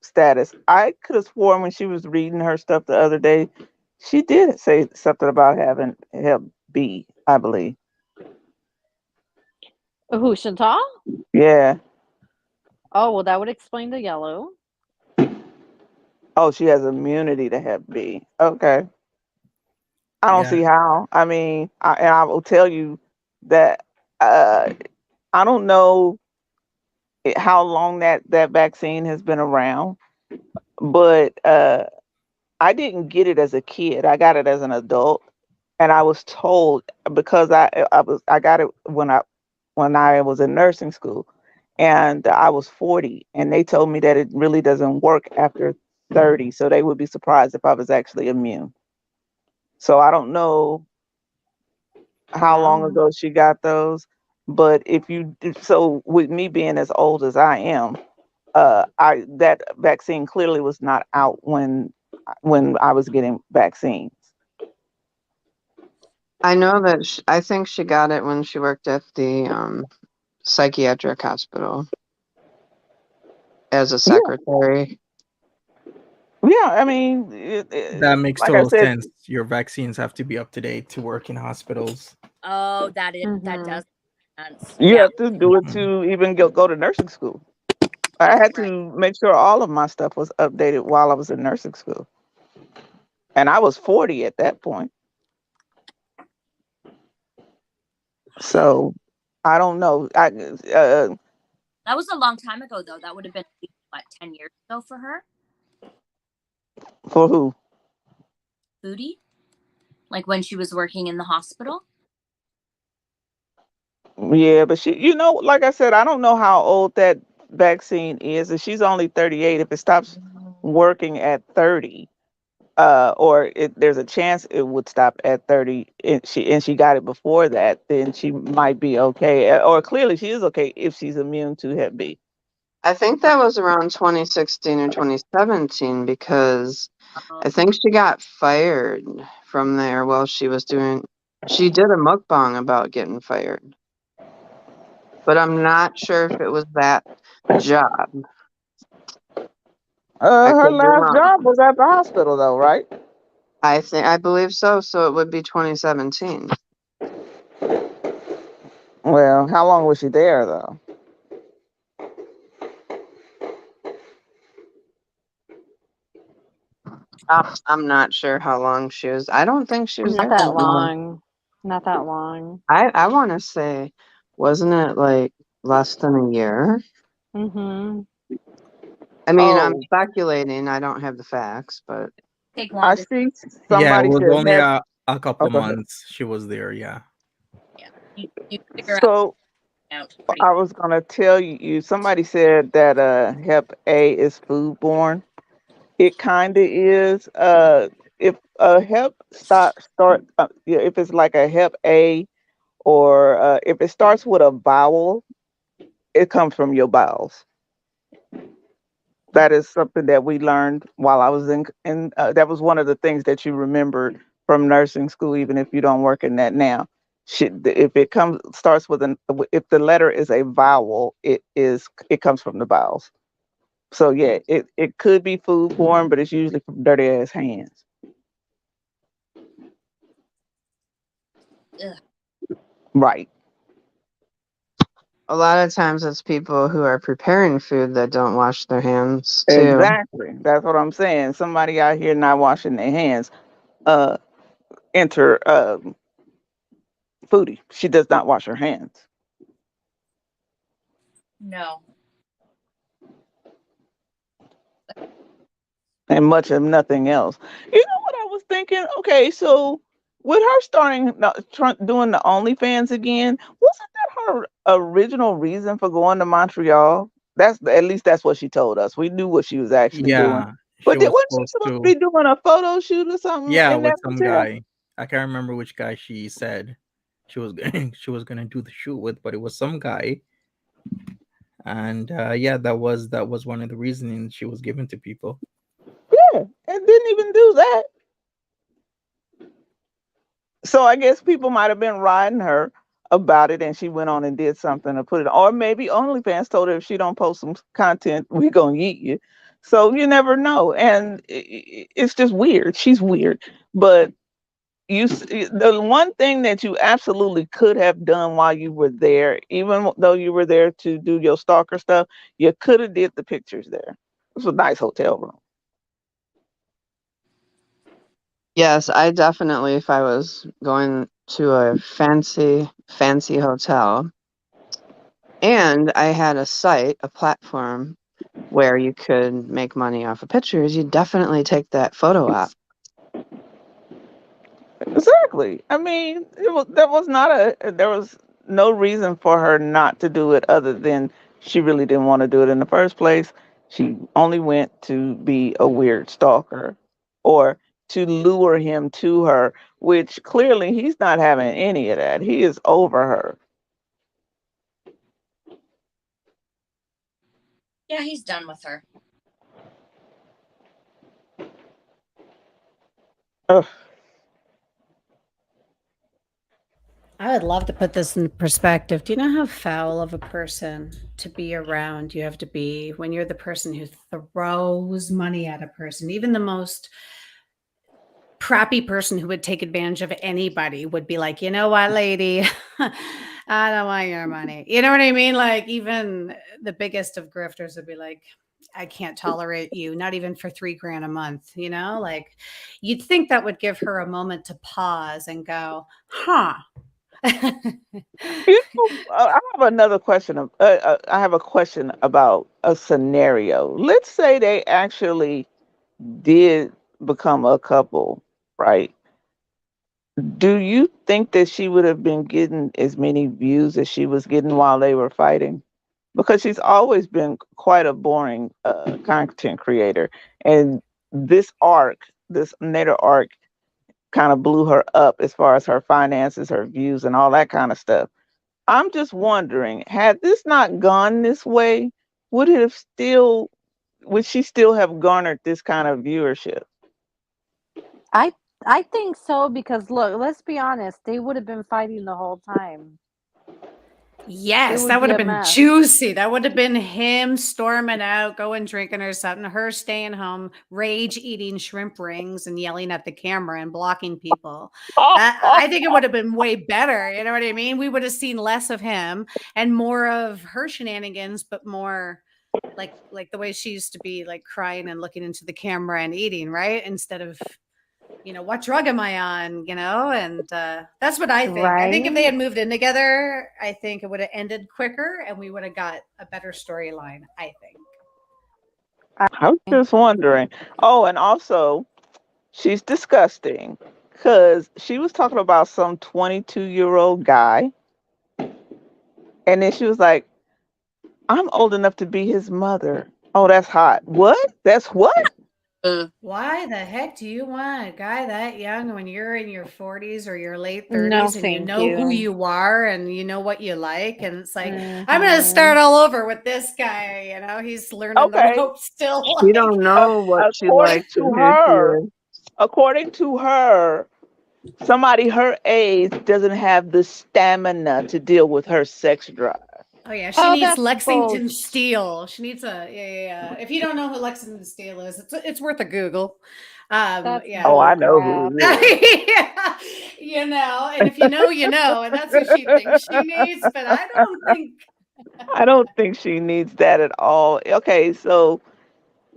status. I could have sworn when she was reading her stuff the other day, she did say something about having HEP B, I believe. Who, Chantal? Yeah. Oh, well, that would explain the yellow. Oh, she has immunity to Hep B. Okay. I don't Yeah. see how. I mean, and I will tell you that I don't know how long that vaccine has been around, but I didn't get it as a kid. I got it as an adult, and I was told because I got it when I was in nursing school, and I was 40, and they told me that it really doesn't work after 30, so they would be surprised if I was actually immune. So I don't know how long ago she got those, but so with me being as old as I am, I that vaccine clearly was not out when I was getting vaccines. I know that I think she got it when she worked at the psychiatric hospital as a secretary. Yeah, I mean, That makes like I total said, sense. Your vaccines have to be up to date to work in hospitals. Oh, that does make sense. you Yeah. have to do it to even go to nursing school. I had to make sure all of my stuff was updated while I was in nursing school, and I was 40 at that point. So I don't know. That was a long time ago, though. That would have been, what, 10 years ago for her? For who? Foodie? Like when she was working in the hospital? Yeah, but like I said, I don't know how old that vaccine is. If she's only 38, if it stops working at 30, or there's a chance it would stop at 30, and she got it before that, then she might be okay. Or clearly she is okay if she's immune to Hep B. I think that was around 2016 or 2017 because I think she got fired from there while she was doing. She did a mukbang about getting fired, but I'm not sure if it was that job. I Her could be last wrong. job was at the hospital, though, right? I believe so. So it would be 2017. Well, how long was she there, though? I'm not sure how long she was. I don't think she was Not there that that long. long. Not that long. I want to say, wasn't it like less than a year? Mm-hmm. I mean, I'm Oh, speculating. I don't have the facts, but Take I longer. see Yeah, it somebody was said only Hep. a couple Oh, of go ahead. months she was there. Yeah. Yeah, you figure So out pretty. I was gonna tell you. Somebody said that Hep A is foodborne. It kind of is. If a Hep yeah, if it's like a Hep A, or if it starts with a vowel, it comes from your bowels. That is something that we learned while I was in that was one of the things that you remembered from nursing school, even if you don't work in that now. If it comes starts with an if the letter is a vowel, it comes from the bowels. So yeah, it could be foodborne, but it's usually from dirty ass hands. Ugh. Right. a lot of times it's people who are preparing food that don't wash their hands too. Exactly. That's what I'm saying. Somebody out here not washing their hands. Uh, enter Foodie. She does not wash her hands. No. And much of nothing else. You know what I was thinking? Okay, so with her starting doing the OnlyFans again, wasn't that her original reason for going to Montreal? At least that's what she told us. We knew what she was actually doing. Yeah, she But was wasn't she supposed supposed to to. be doing a photo shoot or something Yeah, in with that some hotel? guy. I can't remember which guy she said she was she was gonna do the shoot with, but it was some guy. And yeah, that was one of the reasons she was given to people. Yeah, and didn't even do that. So I guess people might have been riding her about it, and she went on and did something to put it. Or maybe OnlyFans told her if she don't post some content, we gonna eat you. So you never know, and it's just weird. She's weird, but the one thing that you absolutely could have done while you were there, even though you were there to do your stalker stuff, you could have did the pictures there. It was a nice hotel room. Yes, I definitely, if I was going to a fancy hotel and I had a platform where you could make money off of pictures, you definitely take that photo op. Exactly. I mean, there was no reason for her not to do it other than she really didn't want to do it in the first place. She only went to be a weird stalker or to lure him to her, which clearly he's not having any of that. He is over her. Yeah, he's done with her. Ugh. I would love to put this in perspective. Do you know how foul of a person to be around you have to be when you're the person who throws money at a person? Even the most crappy person who would take advantage of anybody would be like, you know what, lady, I don't want your money. You know what I mean? Like, even the biggest of grifters would be like, I can't tolerate you, not even for $3,000 a month. Like, you'd think that would give her a moment to pause and go, huh. You know, I have another question. I have a question about a scenario. Let's say they actually did become a couple, right? Do you think that she would have been getting as many views as she was getting while they were fighting? Because she's always been quite a boring content creator, and this arc this Nader arc kind of blew her up as far as her finances, her views, and all that kind of stuff. I'm just wondering, had this not gone this way, would it have still would she still have garnered this kind of viewership? I I think so because look, let's be honest, they would have been fighting the whole time. Yes, would that would be have a been mess. juicy. That would have been him storming out, going drinking or something, her staying home, rage eating shrimp rings and yelling at the camera and blocking people. I think it would have been way better. You know what I mean? We would have seen less of him and more of her shenanigans, but more like the way she used to be, like crying and looking into the camera and eating, right? Instead of, what drug am I on? And that's what I think. I think if they Right? had moved in together, I think it would have ended quicker and we would have got a better storyline, I think. I was just wondering. Oh, and also, she's disgusting because she was talking about some 22-year-old guy, and then she was like, I'm old enough to be his mother. Oh, that's hot. What? That's what? Why the heck do you want a guy that young when you're in your 40s or your late No, 30s and you thank know who you. you are and you know what you like? And it's like, I'm going to Mhm. start all over with this guy. He's learning the Okay. ropes still. She don't know what she According likes to and who she her, is. according to her, somebody her age doesn't have the stamina to deal with her sex drive. Oh yeah, she needs that's Lexington bullshit. Steel. She needs yeah. If you don't know who Lexington Steel is, it's worth a Google. That's Yeah. Oh, I bull know crap. who it is. Yeah, and if you know, and that's what she thinks she needs. But I don't think. I don't think she needs that at all. Okay, so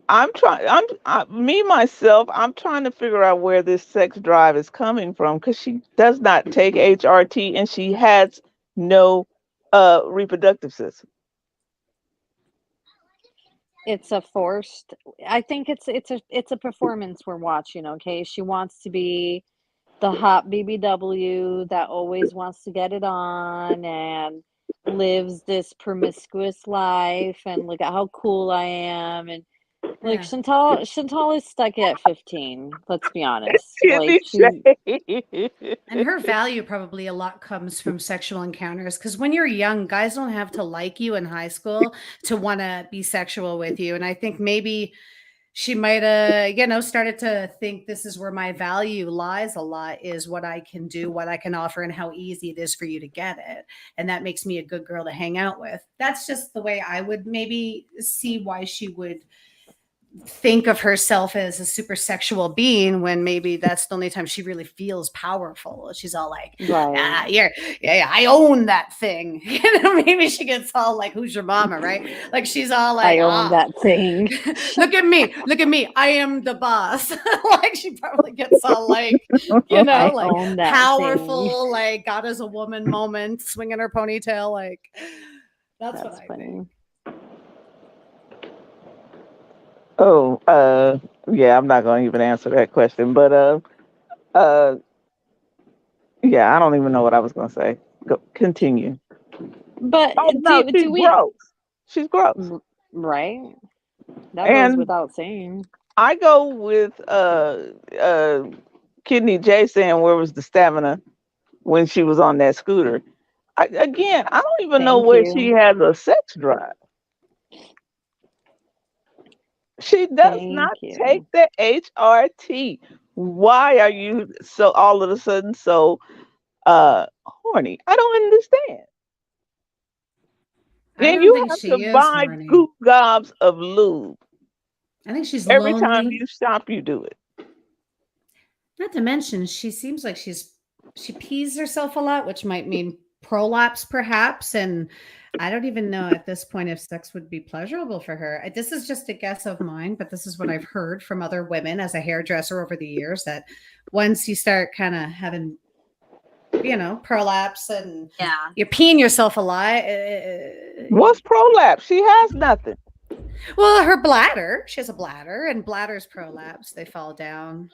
I'm trying. Me myself. I'm trying to figure out where this sex drive is coming from because she does not take HRT and she has no reproductive system. It's a forced. I think it's a performance we're watching, okay? She wants to be the hot BBW that always wants to get it on and lives this promiscuous life and look at how cool I am and like Yeah. Chantal is stuck at 15, let's be honest. Kidney Like she shade. And her value probably a lot comes from sexual encounters because when you're young, guys don't have to like you in high school to want to be sexual with you. And I think maybe she might have, started to think this is where my value lies a lot is what I can do, what I can offer, and how easy it is for you to get it. And that makes me a good girl to hang out with. That's just the way I would maybe see why she would think of herself as a super sexual being when maybe that's the only time she really feels powerful. She's all like, right. I own that thing. Maybe she gets all like, who's your mama, right? Like she's all like, I own that thing. look at me, I am the boss. Like she probably gets all like, I like own that powerful, thing. like God is a woman moment, swinging her ponytail. Like that's what I funny. think. Oh, yeah, I'm not going to even answer that question, but yeah, I don't even know what I was going to say. Continue. But Oh no, she's do we gross. She's gross. right? That goes And without saying. I go with Kidney J saying where was the stamina when she was on that scooter. Again, I don't even know Thank where she you. has a sex drive. She does not Thank take you. the HRT. Why are you so all of a sudden so horny? I don't understand. I And don't you think have she to is buy horny. goop gobs of lube. I think she's Every time lonely. you shop, you do it. Not to mention, she seems like she pees herself a lot, which might mean prolapse, perhaps. And I don't even know at this point if sex would be pleasurable for her. This is just a guess of mine, but this is what I've heard from other women as a hairdresser over the years that once you start kind of having, prolapse and Yeah. you're peeing yourself a lot. What's prolapse? She has nothing. Well, her bladder, she has a bladder, and bladders prolapse. They fall down,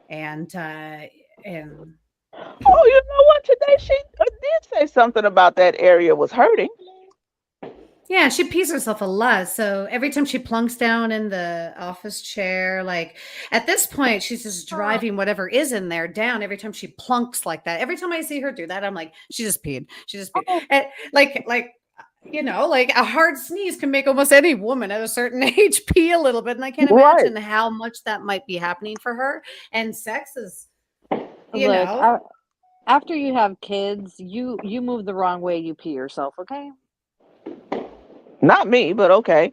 and Oh, you know what? Today she did say something about that area was hurting. Yeah, she pees herself a lot. So every time she plunks down in the office chair, like at this point, she's just driving whatever is in there down every time she plunks like that. Every time I see her do that, I'm like, she just peed. She just peed. And like like a hard sneeze can make almost any woman at a certain age pee a little bit. And I can't Right. imagine how much that might be happening for her. And sex is, Look, after you have kids, you move the wrong way, you pee yourself, okay? Not me, but okay.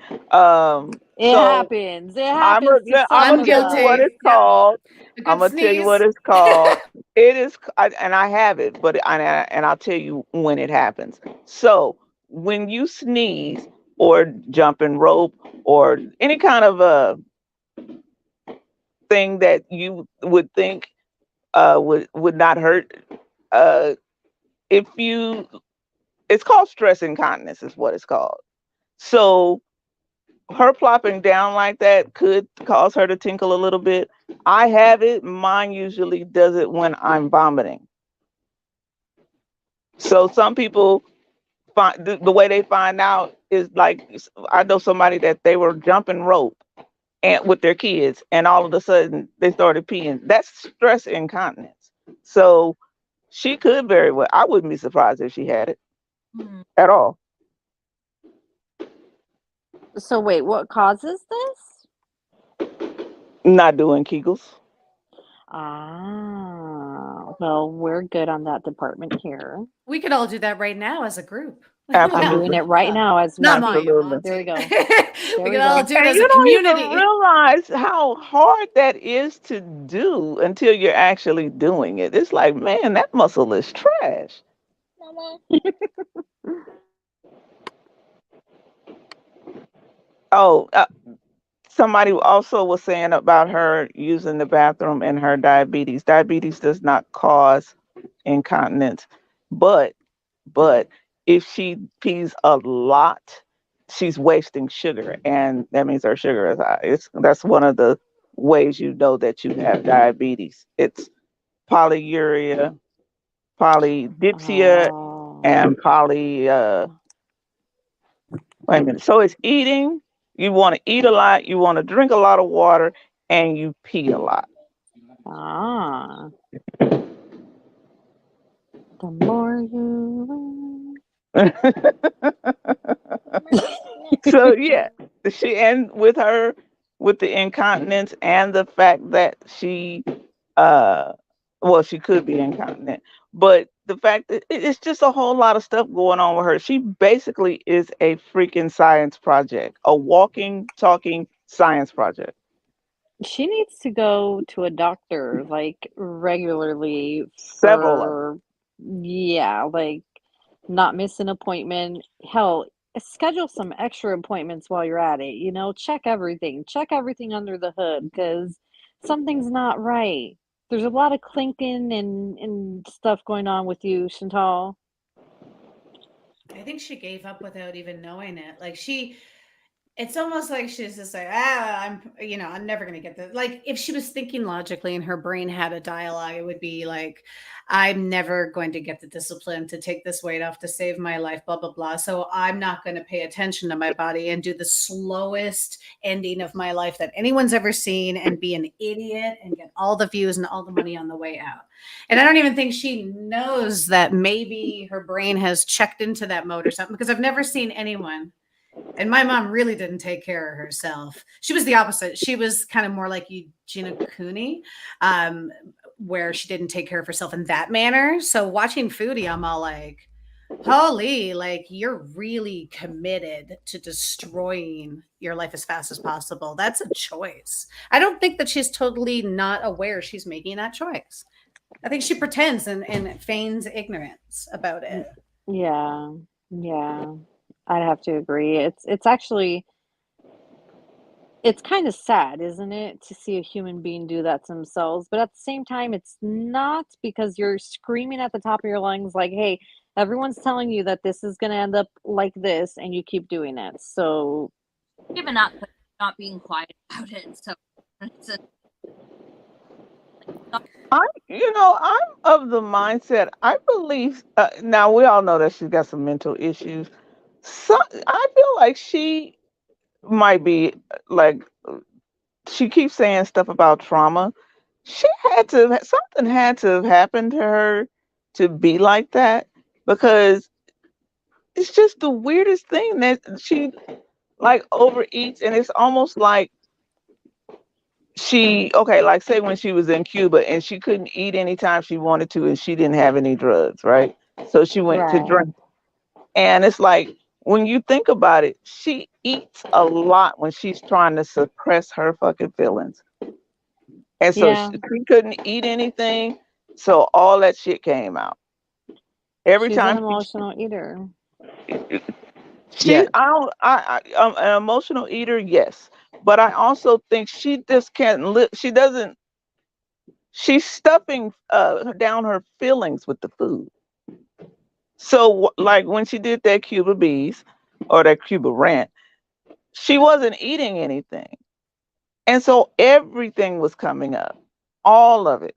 It So happens. It I'm happens to some gonna I'm of tell you what us. guilty. it's Yeah. called. A I'm good gonna tell you what sneeze. it's called. It is, and I have it, but and I'll tell you when it happens. So when you sneeze or jump in rope or any kind of a thing that you would think would not hurt, uh, if you, it's called stress incontinence, is what it's called. So her plopping down like that could cause her to tinkle a little bit. I have it. Mine usually does it when I'm vomiting. So some people find the way they find out is like, I know somebody that they were jumping rope and with their kids, and all of a sudden they started peeing. That's stress incontinence. So she could very well. I wouldn't be surprised if she had it at all. So wait, what causes this? Not doing Kegels. Well, we're good on that department here. We could all do that right now as a group. I'm doing Absolutely. it right now as we Not speak. mine, Absolutely. There we go. Monty. There We we could all go. do it And as you a don't even community. realize how hard that is to do until you're actually doing it. It's like, man, that muscle is trash. Oh, somebody also was saying about her using the bathroom and her diabetes. Diabetes does not cause incontinence, but but if she pees a lot, she's wasting sugar, and that means her sugar is high. That's one of the ways you know that you have diabetes. It's polyuria, polydipsia, Oh. and poly. Wait a minute. So it's eating. You want to eat a lot. You want to drink a lot of water, and you pee a lot. Ah. The more you So yeah, she, and with her, with the incontinence and the fact that she well, she could be incontinent, but the fact that it's just a whole lot of stuff going on with her. She basically is a freaking science project, a walking, talking science project. she needs to go to a doctor like regularly Several of them. for like not miss an appointment. Hell, schedule some extra appointments while you're at it. Check everything. Check everything under the hood because something's not right. There's a lot of clinking and stuff going on with you, Chantal. I think she gave up without even knowing it. It's almost like she's just like, I'm never going to get this. Like, if she was thinking logically and her brain had a dialogue, it would be like, I'm never going to get the discipline to take this weight off to save my life, blah, blah, blah. So I'm not going to pay attention to my body and do the slowest ending of my life that anyone's ever seen and be an idiot and get all the views and all the money on the way out. And I don't even think she knows that maybe her brain has checked into that mode or something, because I've never seen anyone. And my mom really didn't take care of herself. She was the opposite. She was kind of more like Eugenia Cooney, where she didn't take care of herself in that manner. So watching Foodie, I'm all like, holy, like you're really committed to destroying your life as fast as possible. That's a choice. I don't think that she's totally not aware she's making that choice. I think she pretends and feigns ignorance about it. Yeah. I'd have to agree. It's actually it's kind of sad, isn't it, to see a human being do that to themselves? But at the same time, it's not, because you're screaming at the top of your lungs like, "Hey, everyone's telling you that this is going to end up like this," and you keep doing it. So Given up, but not being quiet about it. So I'm of the mindset. I believe now we all know that she's got some mental issues. So I feel like she might be like she keeps saying stuff about trauma. She had to something had to have happened to her to be like that because it's just the weirdest thing that she like overeats and it's almost like she okay like say when she was in Cuba and she couldn't eat anytime she wanted to and she didn't have any drugs, right? So she went to Right. drink. And it's like when you think about it, she eats a lot when she's trying to suppress her fucking feelings. And so Yeah. she couldn't eat anything. So all that shit came out. Every She's an time emotional eater. she Yeah, I don't I'm an emotional eater, yes. But I also think she just can't live she doesn't she's stuffing down her feelings with the food. So like when she did that Cuba bees or that Cuba rant, she wasn't eating anything. And so everything was coming up. All of it,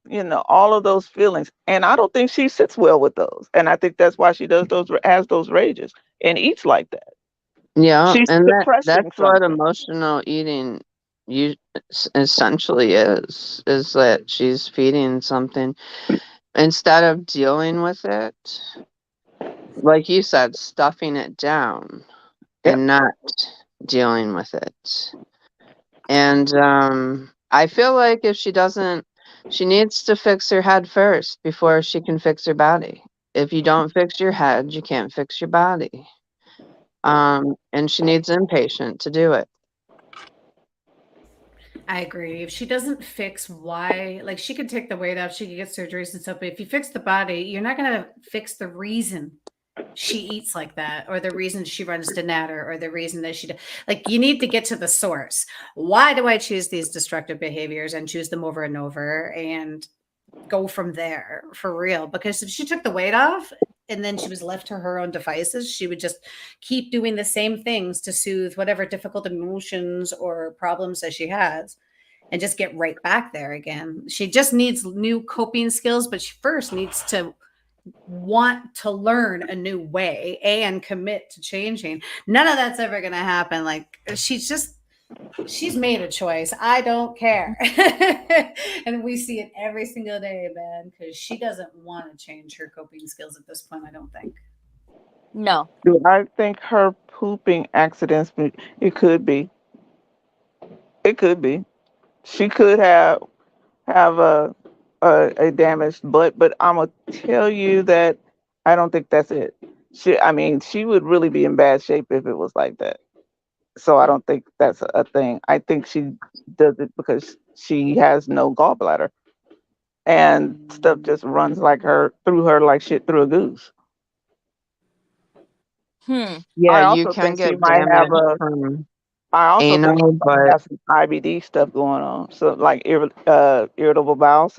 all of those feelings. And I don't think she sits well with those. And I think that's why she does those has those rages and eats like that. yeah, She's and that's suppressing what something. emotional eating you essentially is that she's feeding something instead of dealing with it, like you said, stuffing it down Yep. and not dealing with it. And I feel like if she doesn't, she needs to fix her head first before she can fix her body. If you don't fix your head, you can't fix your body. And she needs inpatient to do it. I agree. If she doesn't fix why, like she could take the weight off, she could get surgeries and stuff, but if you fix the body, you're not going to fix the reason she eats like that or the reason she runs to Nader or the reason that like you need to get to the source. Why do I choose these destructive behaviors and choose them over and over and go from there for real? Because if she took the weight off and then she was left to her own devices, she would just keep doing the same things to soothe whatever difficult emotions or problems that she has and just get right back there again. She just needs new coping skills, but she first needs to want to learn a new way and commit to changing. None of that's ever going to happen. Like she's made a choice. I don't care. And we see it every single day, man, because she doesn't want to change her coping skills at this point, I don't think. No. Do I think her pooping accidents? It could be. It could be. She could have a damaged butt, but I'm gonna tell you that I don't think that's it. I mean, she would really be in bad shape if it was like that. So I don't think that's a thing. I think she does it because she has no gallbladder and stuff just runs like her through her like shit through a goose. Yeah, I you also can think she get might have damage a. from I also think anal, she might but have some IBD stuff going on. So like irritable bowel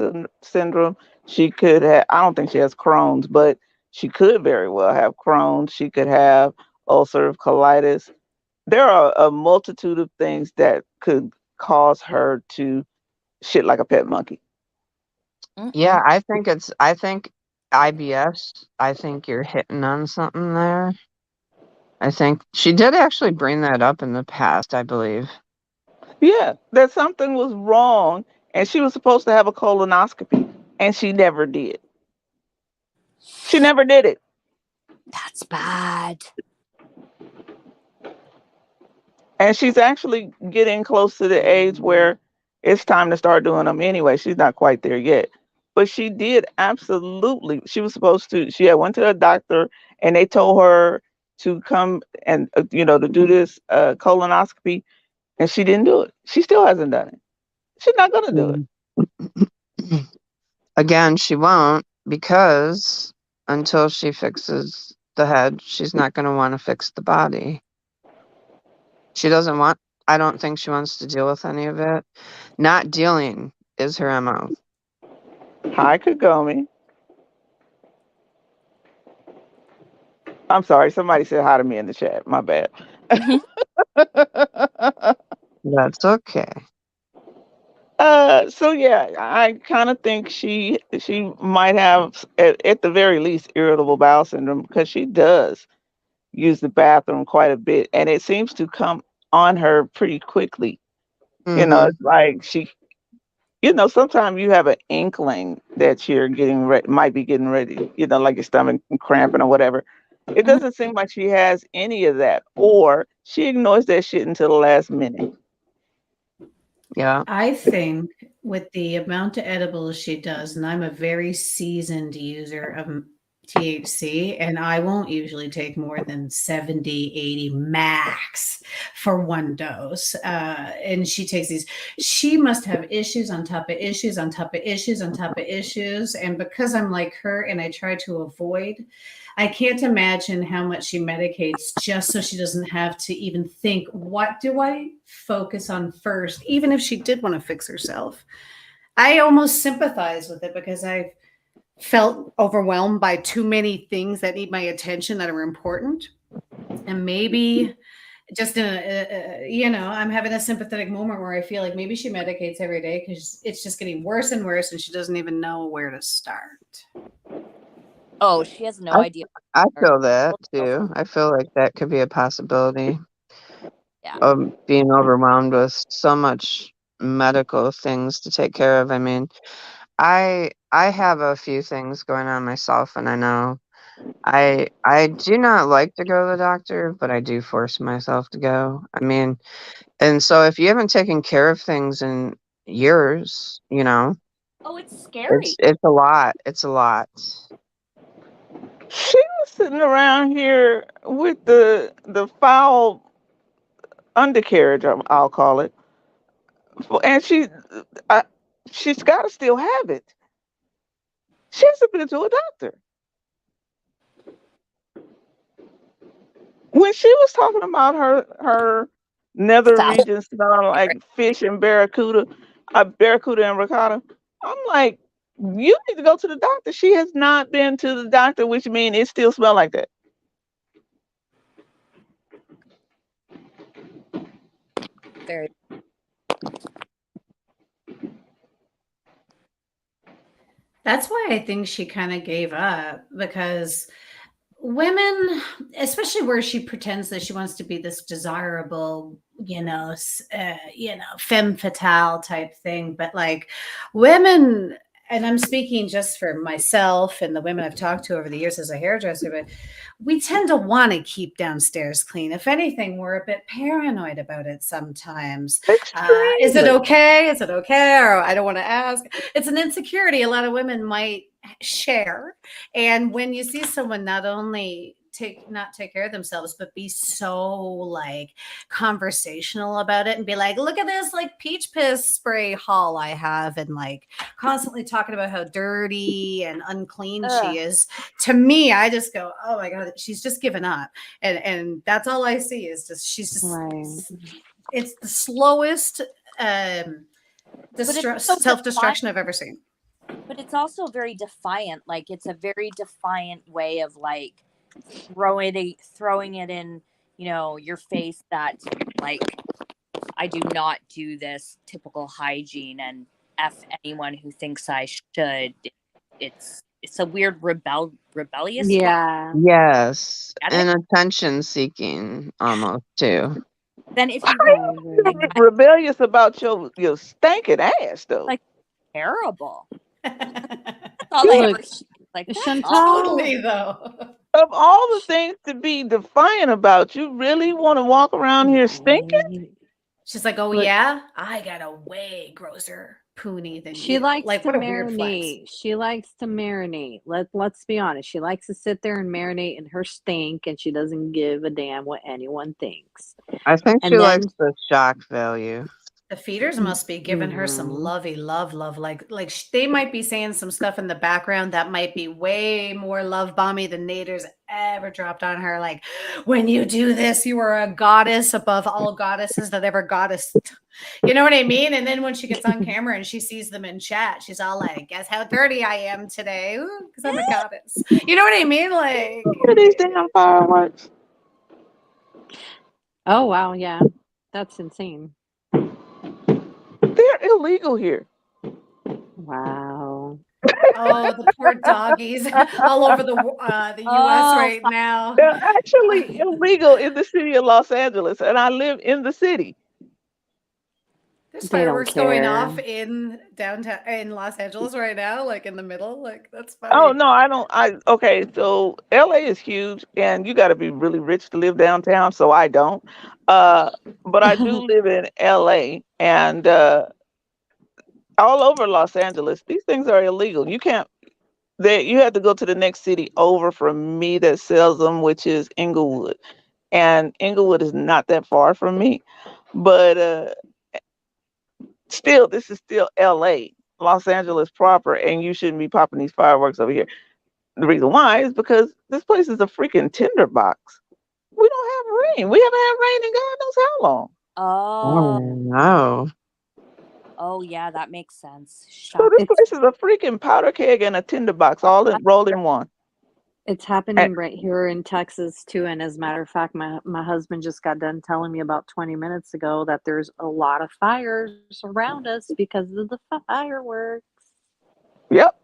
syndrome. She could have. I don't think she has Crohn's, but she could very well have Crohn's. She could have ulcerative colitis. There are a multitude of things that could cause her to shit like a pet monkey. yeah, Mm-mm. I think IBS, I think you're hitting on something there. I think she did actually bring that up in the past, I believe. Yeah, that something was wrong, and she was supposed to have a colonoscopy, and she never did. She never did it. That's bad. And she's actually getting close to the age where it's time to start doing them anyway. She's not quite there yet. But she did absolutely. She was supposed to, she had went to a doctor and they told her to come and, to do this colonoscopy. And she didn't do it. She still hasn't done it. She's not going to do it. Mm. Again, she won't because until she fixes the head, she's not going to want to fix the body. She doesn't want, I don't think she wants to deal with any of it. Not dealing is her MO. Hi, Kagome. I'm sorry. Somebody said hi to me in the chat. My bad. That's okay. So yeah, I kind of think she might have at the very least irritable bowel syndrome because she does. use the bathroom quite a bit, and it seems to come on her pretty quickly. It's like sometimes you have an inkling that you're getting ready, might be getting ready, like your stomach cramping or whatever. It doesn't seem like she has any of that, or she ignores that shit until the last minute. Yeah. I think with the amount of edibles she does, and I'm a very seasoned user of THC, and I won't usually take more than 70, 80 max for one dose. And she takes these, she must have issues on top of issues on top of issues on top of issues. And because I'm like her and I try to avoid, I can't imagine how much she medicates just so she doesn't have to even think, what do I focus on first, even if she did want to fix herself. I almost sympathize with it because I've felt overwhelmed by too many things that need my attention that are important. And maybe just in I'm having a sympathetic moment where I feel like maybe she medicates every day because it's just getting worse and worse and she doesn't even know where to start. Oh, she has no idea. I feel that too. I feel like that could be a possibility. Yeah. Of being overwhelmed with so much medical things to take care of. I mean, I have a few things going on myself, and I know I do not like to go to the doctor, but I do force myself to go. I mean, and so if you haven't taken care of things in years, Oh, it's scary. it's a lot. It's a lot. She was sitting around here with the foul undercarriage, I'll call it, and she's got to still have it. She hasn't been to a doctor. When she was talking about her nether region smelling like fish and barracuda and ricotta, I'm like, you need to go to the doctor. She has not been to the doctor, which means it still smells like that. Very. That's why I think she kind of gave up because women, especially where she pretends that she wants to be this desirable, femme fatale type thing, but like women, and I'm speaking just for myself and the women I've talked to over the years as a hairdresser, but we tend to want to keep downstairs clean. If anything, we're a bit paranoid about it sometimes. Is it okay? Is it okay? Or I don't want to ask. It's an insecurity a lot of women might share. And when you see someone not only not take care of themselves, but be so like conversational about it and be like, look at this like peach piss spray haul I have, and like constantly talking about how dirty and unclean she is. To me, I just go, oh my God, she's just given up. And that's all I see is just she's just it's the slowest self-destruction I've ever seen. But it's also very defiant. Like it's a very defiant way of like throwing it in, your face that like I do not do this typical hygiene and F anyone who thinks I should. It's a weird rebellious. Yeah. Yes. And attention seeking almost too. Then if you rebellious about your stinking ass though. Like terrible. Like Chantal, totally though. Of all the things to be defiant about, you really want to walk around here stinking? She's like, oh yeah, I got a way grosser poonie than she you. likes like to what a weird flex. marinate. She likes to marinate. Let's be honest. She likes to sit there and marinate in her stink, and she doesn't give a damn what anyone thinks. I think she likes the shock value. The feeders must be giving her some lovey love. Like they might be saying some stuff in the background that might be way more love bomby than Nader's ever dropped on her. Like, when you do this, you are a goddess above all goddesses that ever goddess. You know what I mean? And then when she gets on camera and she sees them in chat, she's all like, guess how dirty I am today? Because I'm a goddess. You know what I mean? Like, what are these damn fireworks? Oh, wow. Yeah. That's insane. They're illegal here. Wow. Oh, the poor doggies all over the U.S. Oh, right now. They're actually illegal in the city of Los Angeles, and I live in the city. There's They don't fireworks going care. off in downtown in Los Angeles right now, like in the middle. Like that's Oh funny. no, I don't. Okay, so LA is huge, and you got to be really rich to live downtown. So I don't. Uh, but I do live in LA, and all over Los Angeles, these things are illegal. You can't. You have to go to the next city over from me that sells them, which is Inglewood, and Inglewood is not that far from me. But still, this is still LA, Los Angeles proper, and you shouldn't be popping these fireworks over here. The reason why is because this place is a freaking tinderbox. We don't have rain. We haven't had rain in God knows how long. Oh oh, no. oh, yeah, that makes sense. So this It's place is a freaking powder keg and a tinderbox all rolled in one. it's And happening right here in Texas too. And as a matter of fact, my husband just got done telling me about 20 minutes ago that there's a lot of fires around us because of the fireworks. yep.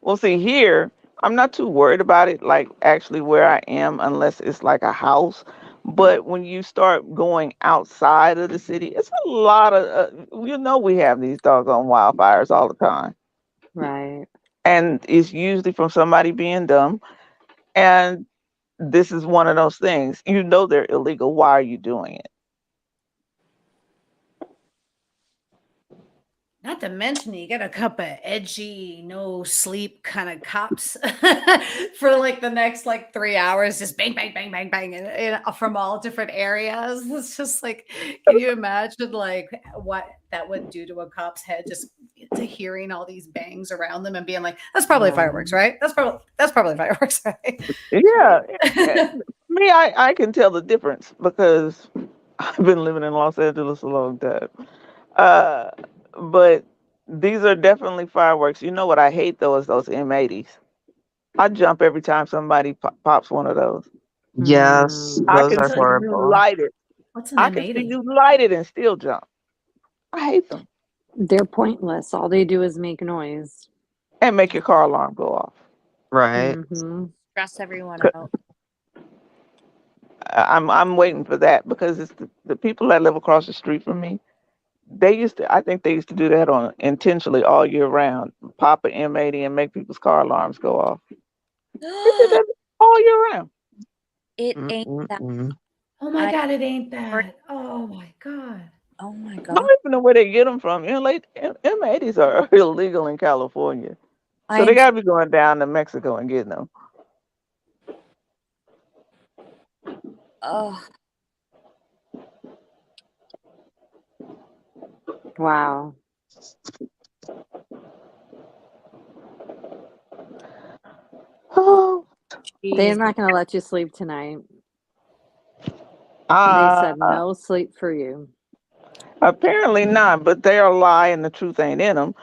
Well, see here, I'm not too worried about it, like actually where I am, unless it's like a house. But when you start going outside of the city, it's a lot of, we have these doggone wildfires all the time. Right. And it's usually from somebody being dumb. And this is one of those things. You know they're illegal. Why are you doing it? Not to mention, you get a cup of edgy, no sleep kind of cops for like the next like 3 hours, just bang, bang, bang, bang, bang, from all different areas. It's just like, can you imagine like what that would do to a cop's head just to hearing all these bangs around them and being like, that's probably fireworks, right? That's probably fireworks, right? Yeah. Me, I can tell the difference because I've been living in Los Angeles a long time. Uh, but these are definitely fireworks. You know what I hate though is those M80s. I jump every time somebody pops one of those. Yes, Mm. I those can are What's see a you horrible. light it. what's an I can see M80? you light it and still jump. I hate them. They're pointless. All they do is make noise. And make your car alarm go off. Right. Mm-hmm. stress everyone 'Cause out. I'm waiting for that because it's the people that live across the street from me. I think they used to do that on intentionally all year round. Pop an M80 and make people's car alarms go off. They did that all year round. It ain't that. Mm-mm-mm. Oh my I, God, it ain't that. Oh my God. oh my I God. don't even know where they get them from. M80s are illegal in California. So they I'm, got to be going down to Mexico and getting them. oh, Wow. Oh, They're jeez. not going to let you sleep tonight. They uh, said no sleep for you. apparently not, but they're a lie and the truth ain't in them.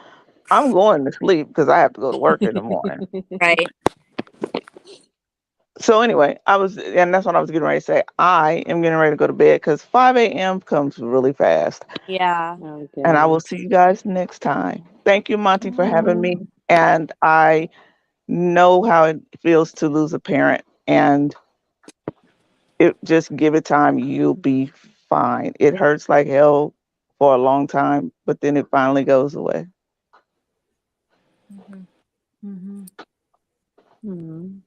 I'm going to sleep because I have to go to work in the morning. Right. So anyway, and that's what I was getting ready to say. I am getting ready to go to bed because 5 a.m. comes really fast. Yeah. Oh, And I will see goodness. you guys next time. Thank you, Monty, for having me. Oh, And I know how it feels to lose a parent, and just give it time. You'll be fine. It hurts like hell for a long time, but then it finally goes away. Mhm. Mm-hmm. hmm.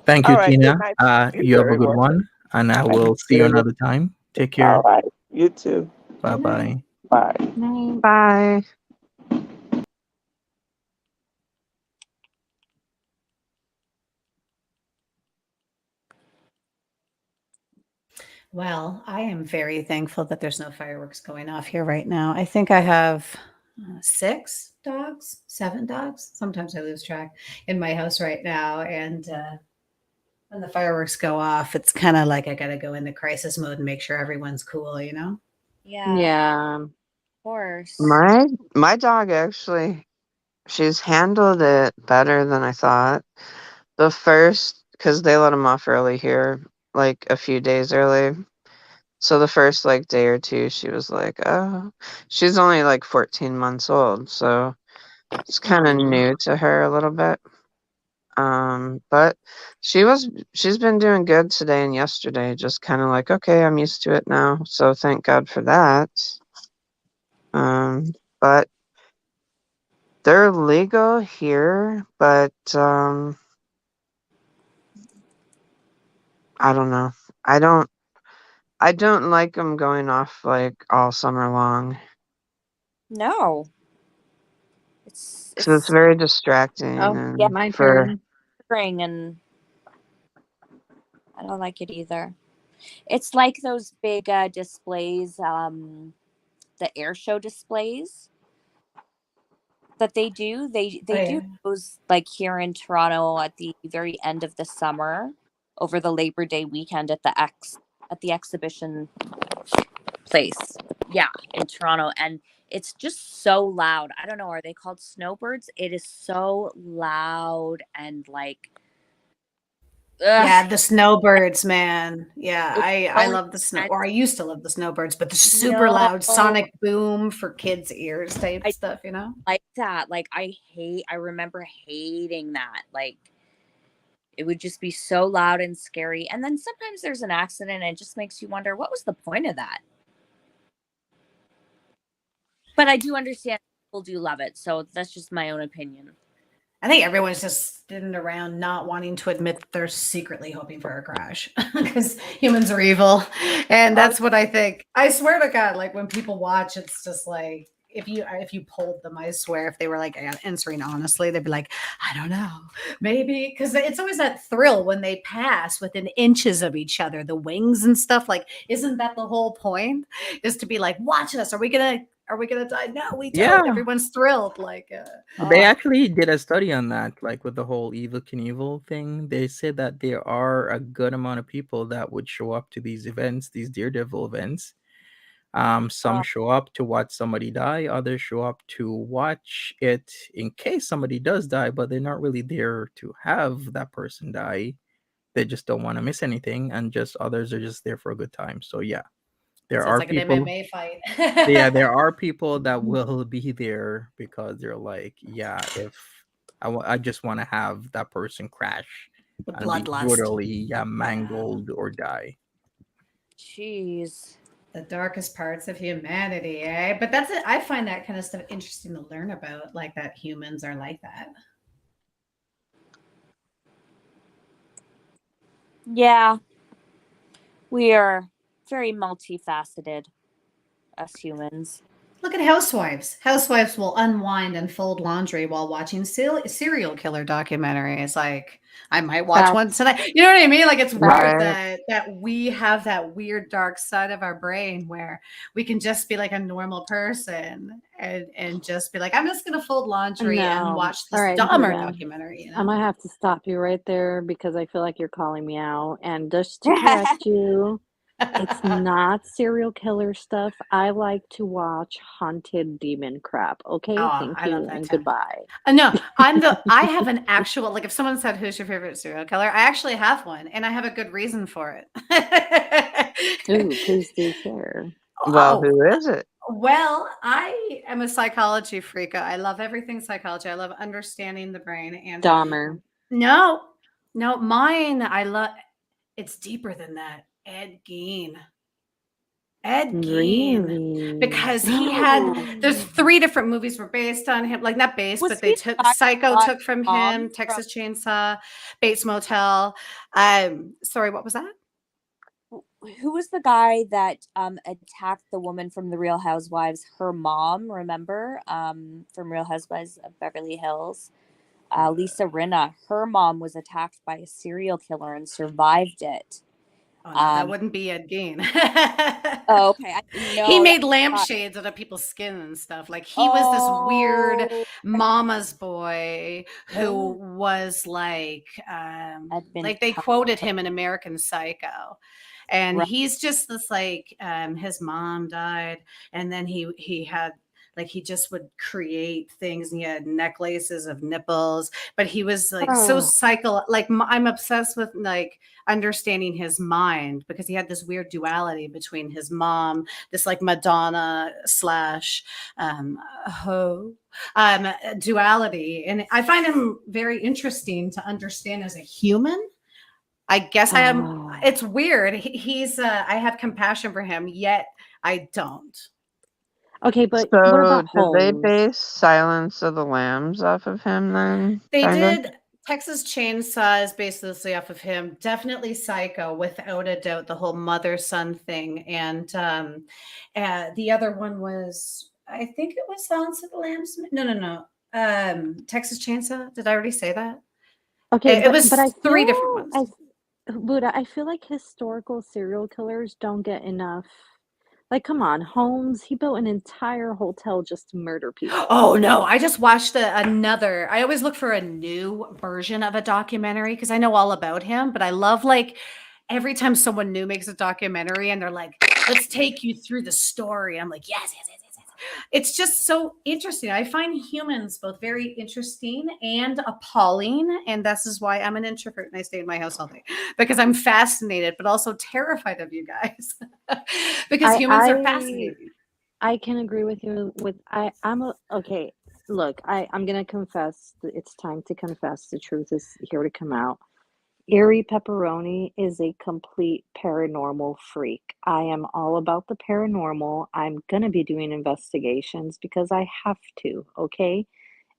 Thank All you, right. Good Tina. night. You're You have a very good welcome. one, and I Thank will see you you. another time. Take All care. right. You too. Bye Good night. bye. Bye. Night. Bye. Well, I am very thankful that there's no fireworks going off here right now. I think I have 6 dogs, 7 dogs. Sometimes I lose track in my house right now. And when the fireworks go off, it's kind of like I got to go into crisis mode and make sure everyone's cool, you know? Yeah, of Yeah. course. My dog actually, she's handled it better than I thought. The first, because they let him off early here, like a few days early. So the first like day or two, she was like, oh, she's only like 14 months old. So It's kind of new to her a little bit. But she's been doing good today and yesterday, just kind of like, okay, I'm used to it now. So thank God for that. But they're legal here, but I don't know. I don't like them going off like all summer long. No. It's So it's very distracting. Oh, and yeah, my for turn. spring, and I don't like it either. It's like those big displays, the air show displays that they do. They Oh, do yeah. those like here in Toronto at the very end of the summer over the Labor Day weekend at the exhibition place. Yeah, in Toronto, and it's just so loud. I don't know, are they called snowbirds? It is so loud and like Yeah, ugh, the snowbirds, man. Yeah, it's I so love the snow, or I intense. used to love the snowbirds, but the super No, loud sonic boom for kids' ears type I stuff, you know? like that. Like I remember hating that. Like it would just be so loud and scary. And then sometimes there's an accident and it just makes you wonder what was the point of that? But I do understand people do love it. So that's just my own opinion. I think everyone's just sitting around not wanting to admit that they're secretly hoping for a crash because humans are evil. And Oh, that's what I think. I swear to God, like when people watch, it's just like if you polled them, I swear, if they were like answering honestly, they'd be like, I don't know, maybe, because it's always that thrill when they pass within inches of each other, the wings and stuff. Like, isn't that the whole point? Is to be like, watch us. Are we gonna die? No, we don't. Yeah, Everyone's thrilled. Like, they oh, actually did a study on that, like with the whole Evil Knievel thing. They said that there are a good amount of people that would show up to these events, these Daredevil events. Some oh, show up to watch somebody die, others show up to watch it in case somebody does die, but they're not really there to have that person die. They just don't want to miss anything, and just others are just there for a good time. So yeah, there sounds are like an people. MMA fight. Yeah, there are people that will be there because they're like, yeah, if I just want to have that person crash The and be bloodlust. brutally, yeah, Yeah. mangled or die. jeez. The darkest parts of humanity, eh? But that's it. I find that kind of stuff interesting to learn about, like that humans are like that. Yeah, we are very multifaceted as humans. Look at housewives. Housewives will unwind and fold laundry while watching serial killer documentaries. Like I might watch one Facts. tonight. You know what I mean? Like it's weird right, that we have that weird dark side of our brain where we can just be like a normal person and just be like, I'm just gonna fold laundry and No. watch All this right, Dahmer Diva. documentary. You I'm know? gonna have to stop you right there because I feel like you're calling me out. And just to correct you, it's not serial killer stuff. I like to watch haunted demon crap. Okay, Oh, thank I love you that and too. goodbye. No, I have an actual, like, if someone said, who's your favorite serial killer? I actually have one and I have a good reason for it. Ooh, please do share. well, Oh, who is it? well, I am a psychology freak. I love everything psychology. I love understanding the brain. And Dahmer. no, no, mine, I love, it's deeper than that. Ed Gein. Ed Gein, Really? because he had there's 3 different movies were based on him, like not based, Was but they he the took guy Psycho who got took from him, mom from Texas Chainsaw, Bates Motel. Sorry, what was that? who was the guy that attacked the woman from the Real Housewives, her mom, remember? From Real Housewives of Beverly Hills. Lisa Rinna, her mom was attacked by a serial killer and survived it. Oh no, that Um, wouldn't be Ed Gein. oh, okay. He No, made not. lampshades out of people's skin and stuff. Like he was this weird Oh, mama's boy who oh, was Edmund like they Kemper. quoted him in American Psycho. And Right. he's just this like his mom died and then he had Like he just would create things, and he had necklaces of nipples, but he was like so Oh. like I'm obsessed with like understanding his mind, because he had this weird duality between his mom, this like Madonna slash ho duality, and I find him very interesting to understand as a human. I guess I am. Oh. It's weird. He's. I have compassion for him, yet I don't. Okay, but what So about did they Holmes? base Silence of the Lambs off of him then? They Kinda? did. Texas Chainsaw is basically off of him. Definitely Psycho, without a doubt. The whole mother son thing, and the other one was, I think it was Silence of the Lambs. No. Texas Chainsaw. Did I already say that? Okay, It was but I three different feel ones. Buddha, I feel like historical serial killers don't get enough. Like, come on, Holmes, he built an entire hotel just to murder people. Oh no, I just watched another. I always look for a new version of a documentary because I know all about him, but I love like every time someone new makes a documentary and they're like, let's take you through the story. I'm like, yes. It's just so interesting. I find humans both very interesting and appalling. And this is why I'm an introvert and I stay in my house all day, because I'm fascinated, but also terrified of you guys because humans are fascinating. I can agree with you okay. Look, I'm gonna confess. It's time to confess. The truth is here to come out. Erie Pepperoni is a complete paranormal freak. I am all about the paranormal. I'm gonna be doing investigations because I have to, okay?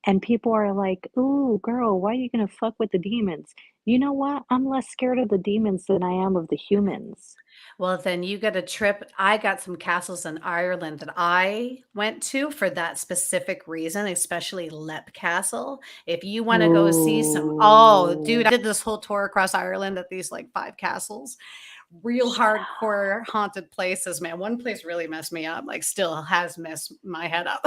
And people are like, "Ooh, girl, why are you gonna fuck with the demons?" You know what? I'm less scared of the demons than I am of the humans. Well, then you get a trip. I got some castles in Ireland that I went to for that specific reason, especially Lep Castle. If you want to go see oh, dude, Ooh. I did this whole tour across Ireland at these like 5 castles. Real hardcore haunted places, man. One place really messed me up, like still has messed my head up.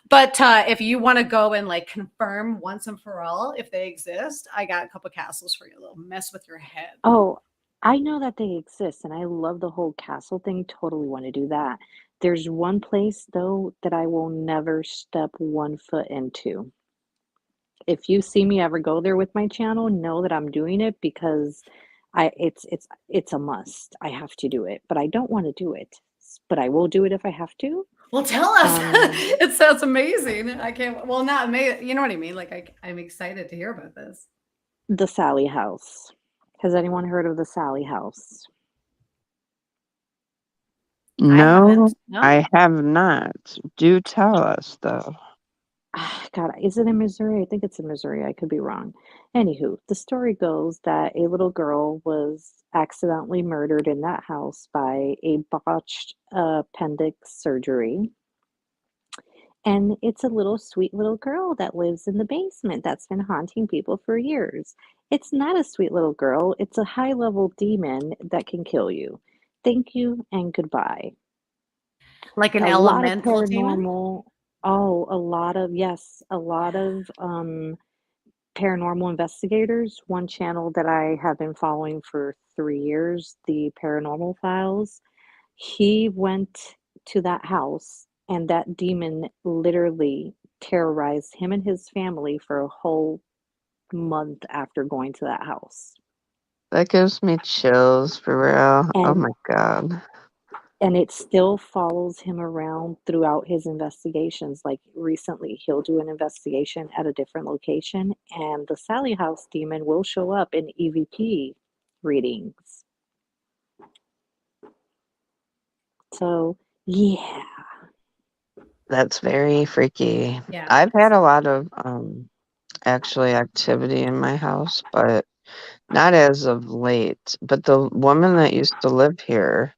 But if you want to go and like confirm once and for all if they exist, I got a couple castles for you. They'll mess with your head. Oh, I know that they exist, and I love the whole castle thing, totally wanna do that. There's one place, though, that I will never step 1 foot into. If you see me ever go there with my channel, know that I'm doing it because it's a must. I have to do it, but I don't wanna do it, but I will do it if I have to. Well, tell us. Um, It sounds amazing. I can't. Well, not amazing. You know what I mean? Like I'm excited to hear about this. the Sally House. Has anyone heard of the Sally House? I No, haven't. No. I have not. Do tell us though. God, is it in Missouri? I think it's in Missouri. I could be wrong. Anywho, the story goes that a little girl was accidentally murdered in that house by a botched appendix surgery. And it's a little sweet little girl that lives in the basement that's been haunting people for years. It's not a sweet little girl, it's a high level demon that can kill you. Thank you and goodbye. Like an A lot of elemental demon. paranormal, oh, a lot of, yes, a lot of paranormal investigators. One channel that I have been following for 3 years, the Paranormal Files, he went to that house and that demon literally terrorized him and his family for a whole month after going to that house. That gives me chills for real. Oh And my god. and it still follows him around throughout his investigations. Like recently, he'll do an investigation at a different location, and the Sally House demon will show up in EVP readings. So, yeah. That's very freaky. Yeah. I've had a lot of actually activity in my house, but not as of late. But the woman that used to live here,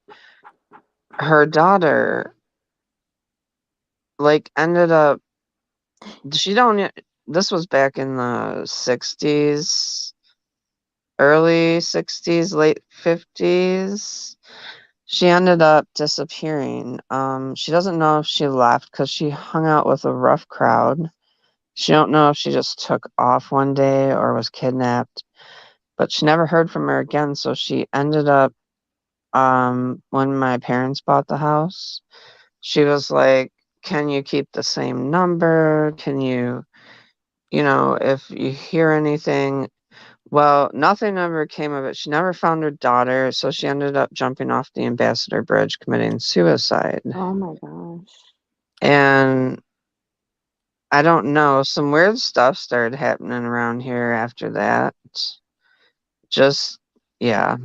her daughter like ended up she don't this was back in the 60s, early 60s, late 50s. She ended up disappearing. She doesn't know if she left because she hung out with a rough crowd. She don't know if she just took off one day or was kidnapped, but she never heard from her again. So she ended up, when my parents bought the house, she was like can you keep the same number? Can you, if you hear anything? Well, nothing ever came of it. She never found her daughter, so she ended up jumping off the Ambassador Bridge, committing suicide. Oh my gosh. And I don't know, some weird stuff started happening around here after that. Just, yeah.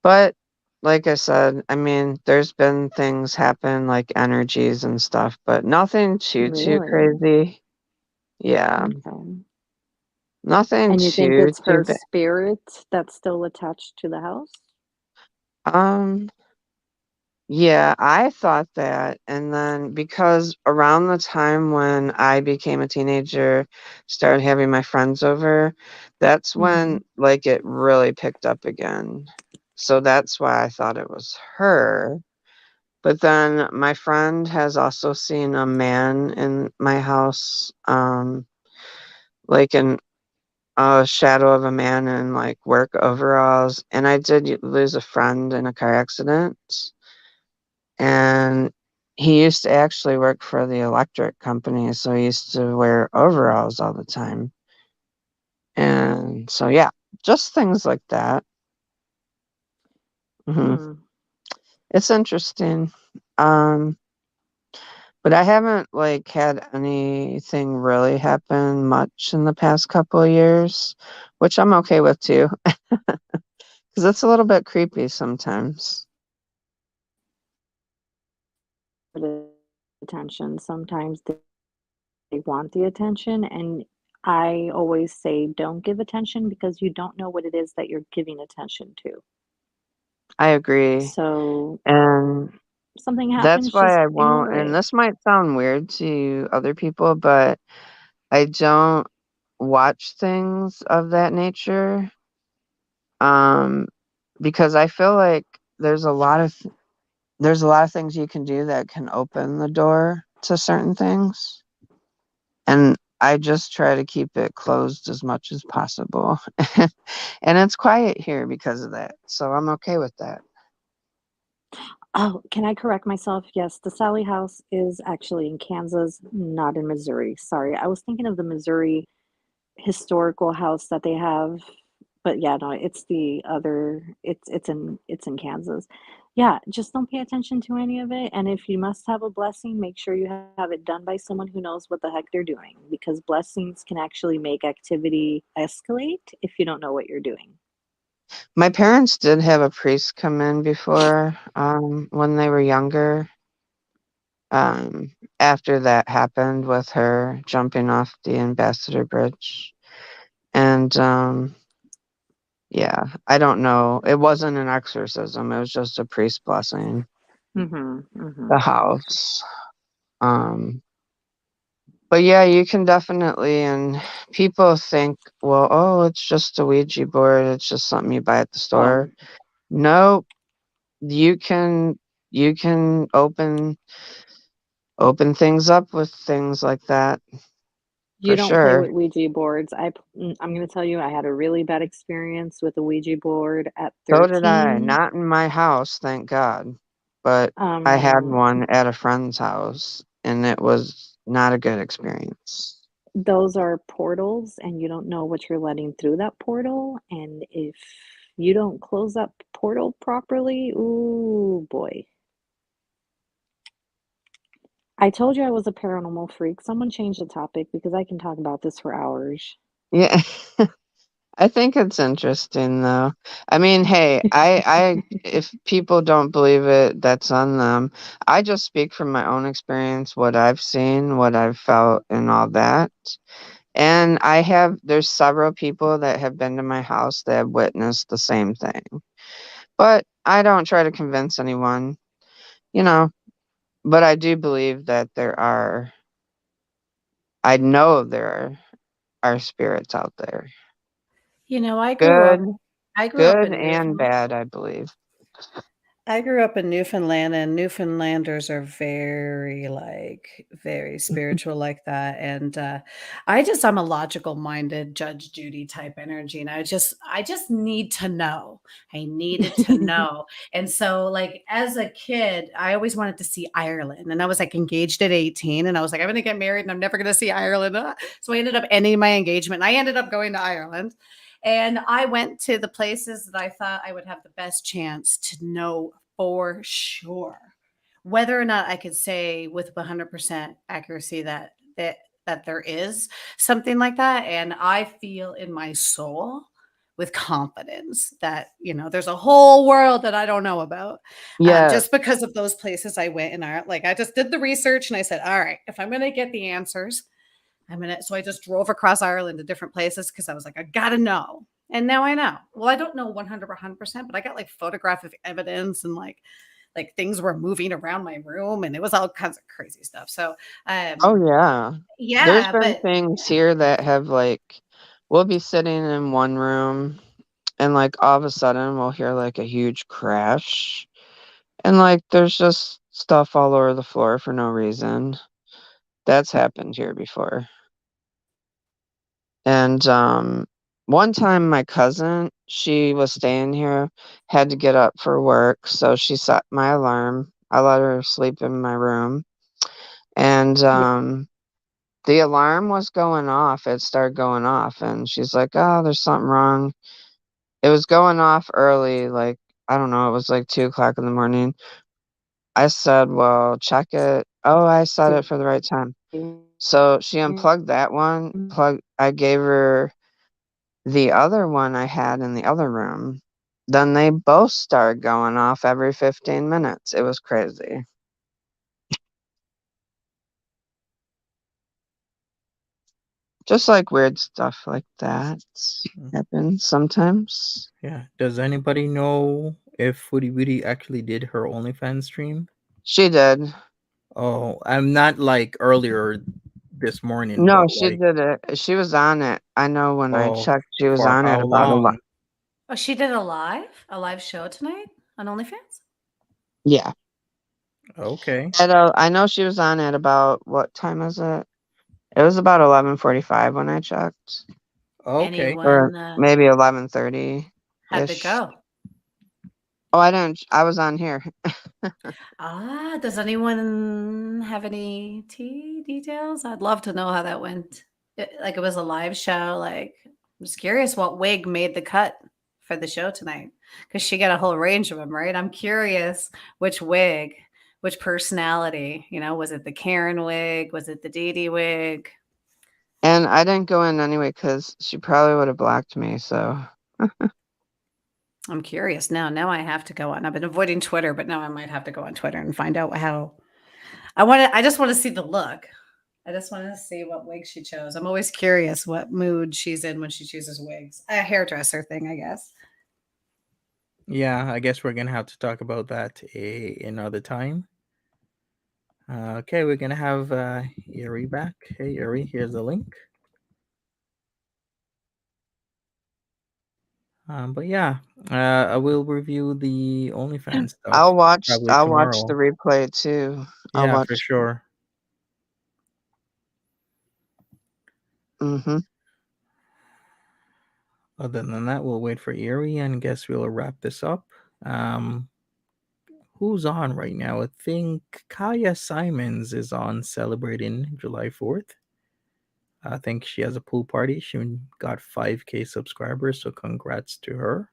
But like I said, I mean, there's been things happen like energies and stuff, but nothing too Really? crazy. Yeah. Okay. Nothing And you think too it's her bad. spirit that's still attached to the house? Um, yeah, I thought that. And then because around the time when I became a teenager, started having my friends over, that's when like it really picked up again. So that's why I thought it was her. But then my friend has also seen a man in my house, like in a shadow of a man in like work overalls. And I did lose a friend in a car accident. And he used to actually work for the electric company, so he used to wear overalls all the time. And so, yeah, just things like that. Hmm. It's interesting. Um, but I haven't like had anything really happen much in the past couple of years, which I'm okay with too, because it's a little bit creepy sometimes. The attention. Sometimes they want the attention, and I always say don't give attention because you don't know what it is that you're giving attention to. I agree. So And something that's happens, why just I won't, ignore and it. this might sound weird to other people, but I don't watch things of that nature, um, because I feel like there's a lot of things you can do that can open the door to certain things, and I just try to keep it closed as much as possible. And it's quiet here because of that, so I'm okay with that. Oh, can I correct myself? Yes, the Sally House is actually in Kansas, not in Missouri. Sorry, I was thinking of the Missouri historical house that they have, but yeah, no, it's the other. It's in Kansas. Yeah, just don't pay attention to any of it. And if you must have a blessing, make sure you have it done by someone who knows what the heck they're doing, because blessings can actually make activity escalate if you don't know what you're doing. My parents did have a priest come in before, when they were younger. Um, After that happened with her jumping off the Ambassador Bridge. And yeah, I don't know. It wasn't an exorcism, it was just a priest blessing Mm-hmm. Mm-hmm. the house. Um, but yeah, you can definitely, and people think, well, oh, it's just a Ouija board, it's just something you buy at the Oh, store. No, you can open things up with things like that you for don't play sure. with Ouija boards. I'm going to tell you, I had a really bad experience with a Ouija board at So did I. 13. Not in my house, thank God. But I had Um, one at a friend's house, and it was not a good experience. those are portals, and you don't know what you're letting through that portal. And if you don't close that portal properly, ooh boy. I told you I was a paranormal freak. Someone change the topic because I can talk about this for hours. Yeah, I think it's interesting though. I mean, hey, if people don't believe it, that's on them. I just speak from my own experience, what I've seen, what I've felt, and all that. And there's several people that have been to my house that have witnessed the same thing. But I don't try to convince anyone, you know, but I do believe that I know there are spirits out there. You know, I grew up Good, I grew up good in and Israel. bad, I believe. I grew up in Newfoundland, and Newfoundlanders are very spiritual like that. And I'm a logical minded Judge Judy type energy, and I just need to know. I needed to know. And so, like, as a kid, I always wanted to see Ireland, and I was like engaged at 18, and I was like, I'm gonna get married and I'm never gonna see Ireland. So I ended up ending my engagement, and I ended up going to Ireland. And I went to the places that I thought I would have the best chance to know for sure whether or not I could say with 100% accuracy that there is something like that. And I feel in my soul with confidence that there's a whole world that I don't know about, Yeah. just because of those places I went in art. Like, I just did the research and I said, all right, if I'm going to get the answers, so I just drove across Ireland to different places because I was like, I gotta know. And now I know. Well, I don't know 100%, but I got like photographic evidence, and like things were moving around my room, and it was all kinds of crazy stuff. So Oh yeah. There's yeah, been but things here that have like we'll be sitting in one room and like all of a sudden we'll hear like a huge crash and like there's just stuff all over the floor for no reason. That's happened here before. And one time my cousin, she was staying here, had to get up for work, so she set my alarm. I let her sleep in my room. And the alarm was going off. It started going off and she's like, "Oh, there's something wrong." It was going off early, like I don't know, it was like 2 o'clock in the morning. I said, "Well, check it." Oh, I set it for the right time. So she unplugged that one. I gave her the other one I had in the other room. Then they both started going off every 15 minutes. It was crazy. Just like weird stuff like that happens sometimes. Yeah. Does anybody know if Foodie Beauty actually did her OnlyFans stream? She did. Oh, I'm not like earlier this morning, No, but she like, did it. She was on it. I know when I oh, checked, she was for on it how about a lot. long? oh, she did a live show tonight on OnlyFans. Yeah. Okay. I know she was on at about, what time is it? It was about 11:45 when I checked. Okay. Or Anyone maybe 11:30-ish. had to go? Oh, I didn't. I was on here. Does anyone have any tea details? I'd love to know how that went. Like, it was a live show. Like, I'm just curious what wig made the cut for the show tonight, because she got a whole range of them, right? I'm curious which wig, which personality. Was it the Karen wig? Was it the Dee Dee wig? And I didn't go in anyway because she probably would have blocked me. So I'm curious now. Now I have to go on. I've been avoiding Twitter, but now I might have to go on Twitter and find out how. I just want to see the look. I just want to see what wig she chose. I'm always curious what mood she's in when she chooses wigs. A hairdresser thing, I guess. Yeah, I guess we're gonna have to talk about that another time. Okay, we're gonna have Yuri back. Hey, Yuri, here's the link. But yeah, I will review the OnlyFans stuff I'll watch probably the tomorrow. replay too. I'll Yeah, watch. for sure. Mm-hmm. Other than that, we'll wait for Erie and guess we'll wrap this up. Um, who's on right now? I think Kaya Simons is on celebrating July 4th. I think she has a pool party. She got 5K subscribers, so congrats to her.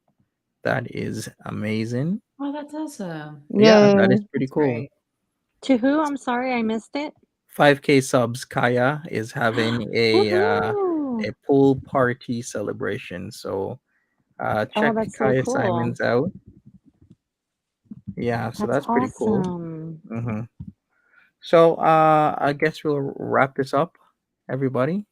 That is amazing. Oh, that's awesome. Yeah, that Yay. is pretty That's cool. great. To who? I'm sorry, I missed it. 5K subs. Kaya is having a Woohoo! pool party celebration. So Oh, check that's so Kaya cool. Simons out. Yeah, so That's that's pretty cool. awesome. Hmm. So I guess we'll wrap this up, everybody.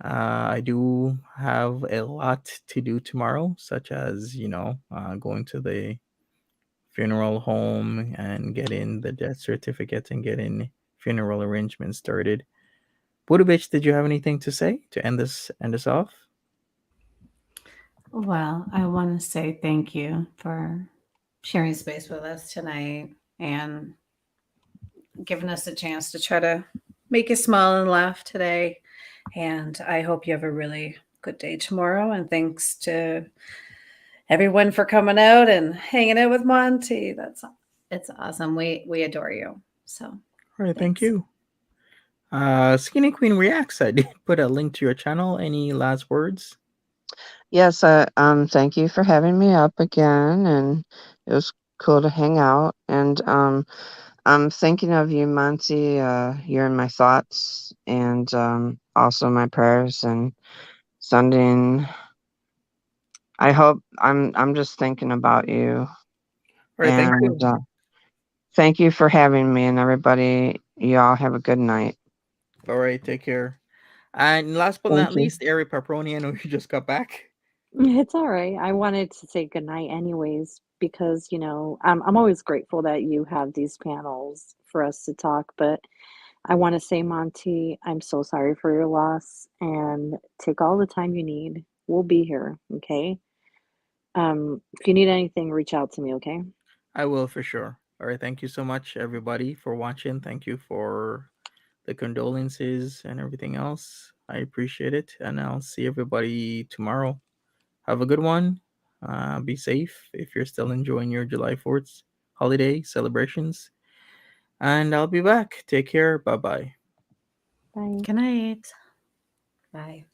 I do have a lot to do tomorrow, such as going to the funeral home and getting the death certificate and getting funeral arrangements started. Buddha bitch, did you have anything to say to end this off? Well, I want to say thank you for sharing space with us tonight and giving us a chance to try to make you smile and laugh today. And I hope you have a really good day tomorrow. And thanks to everyone for coming out and hanging out with Monty. It's awesome. We adore you. So All right, thank thanks. you. Skinny Queen Reacts, I did put a link to your channel. Any last words? Yes, thank you for having me up again, and it was cool to hang out. And I'm thinking of you, Monty. You're in my thoughts, and also my prayers, and sending. I hope I'm just thinking about you, All right, thank and you. thank you for having me, and everybody. You all have a good night. All right, take care. And last but Thank not you. least, Eric Pepperoni, I know you just got back. It's all right. I wanted to say goodnight anyways because, I'm always grateful that you have these panels for us to talk, but I want to say, Monty, I'm so sorry for your loss and take all the time you need. We'll be here, okay? If you need anything, reach out to me, okay? I will for sure. All right, thank you so much, everybody, for watching. Thank you for the condolences and everything else. I appreciate it, and I'll see everybody tomorrow. Have a good one. Be safe if you're still enjoying your July 4th holiday celebrations. And I'll be back. Take care. Bye bye. Bye. Good night. Bye.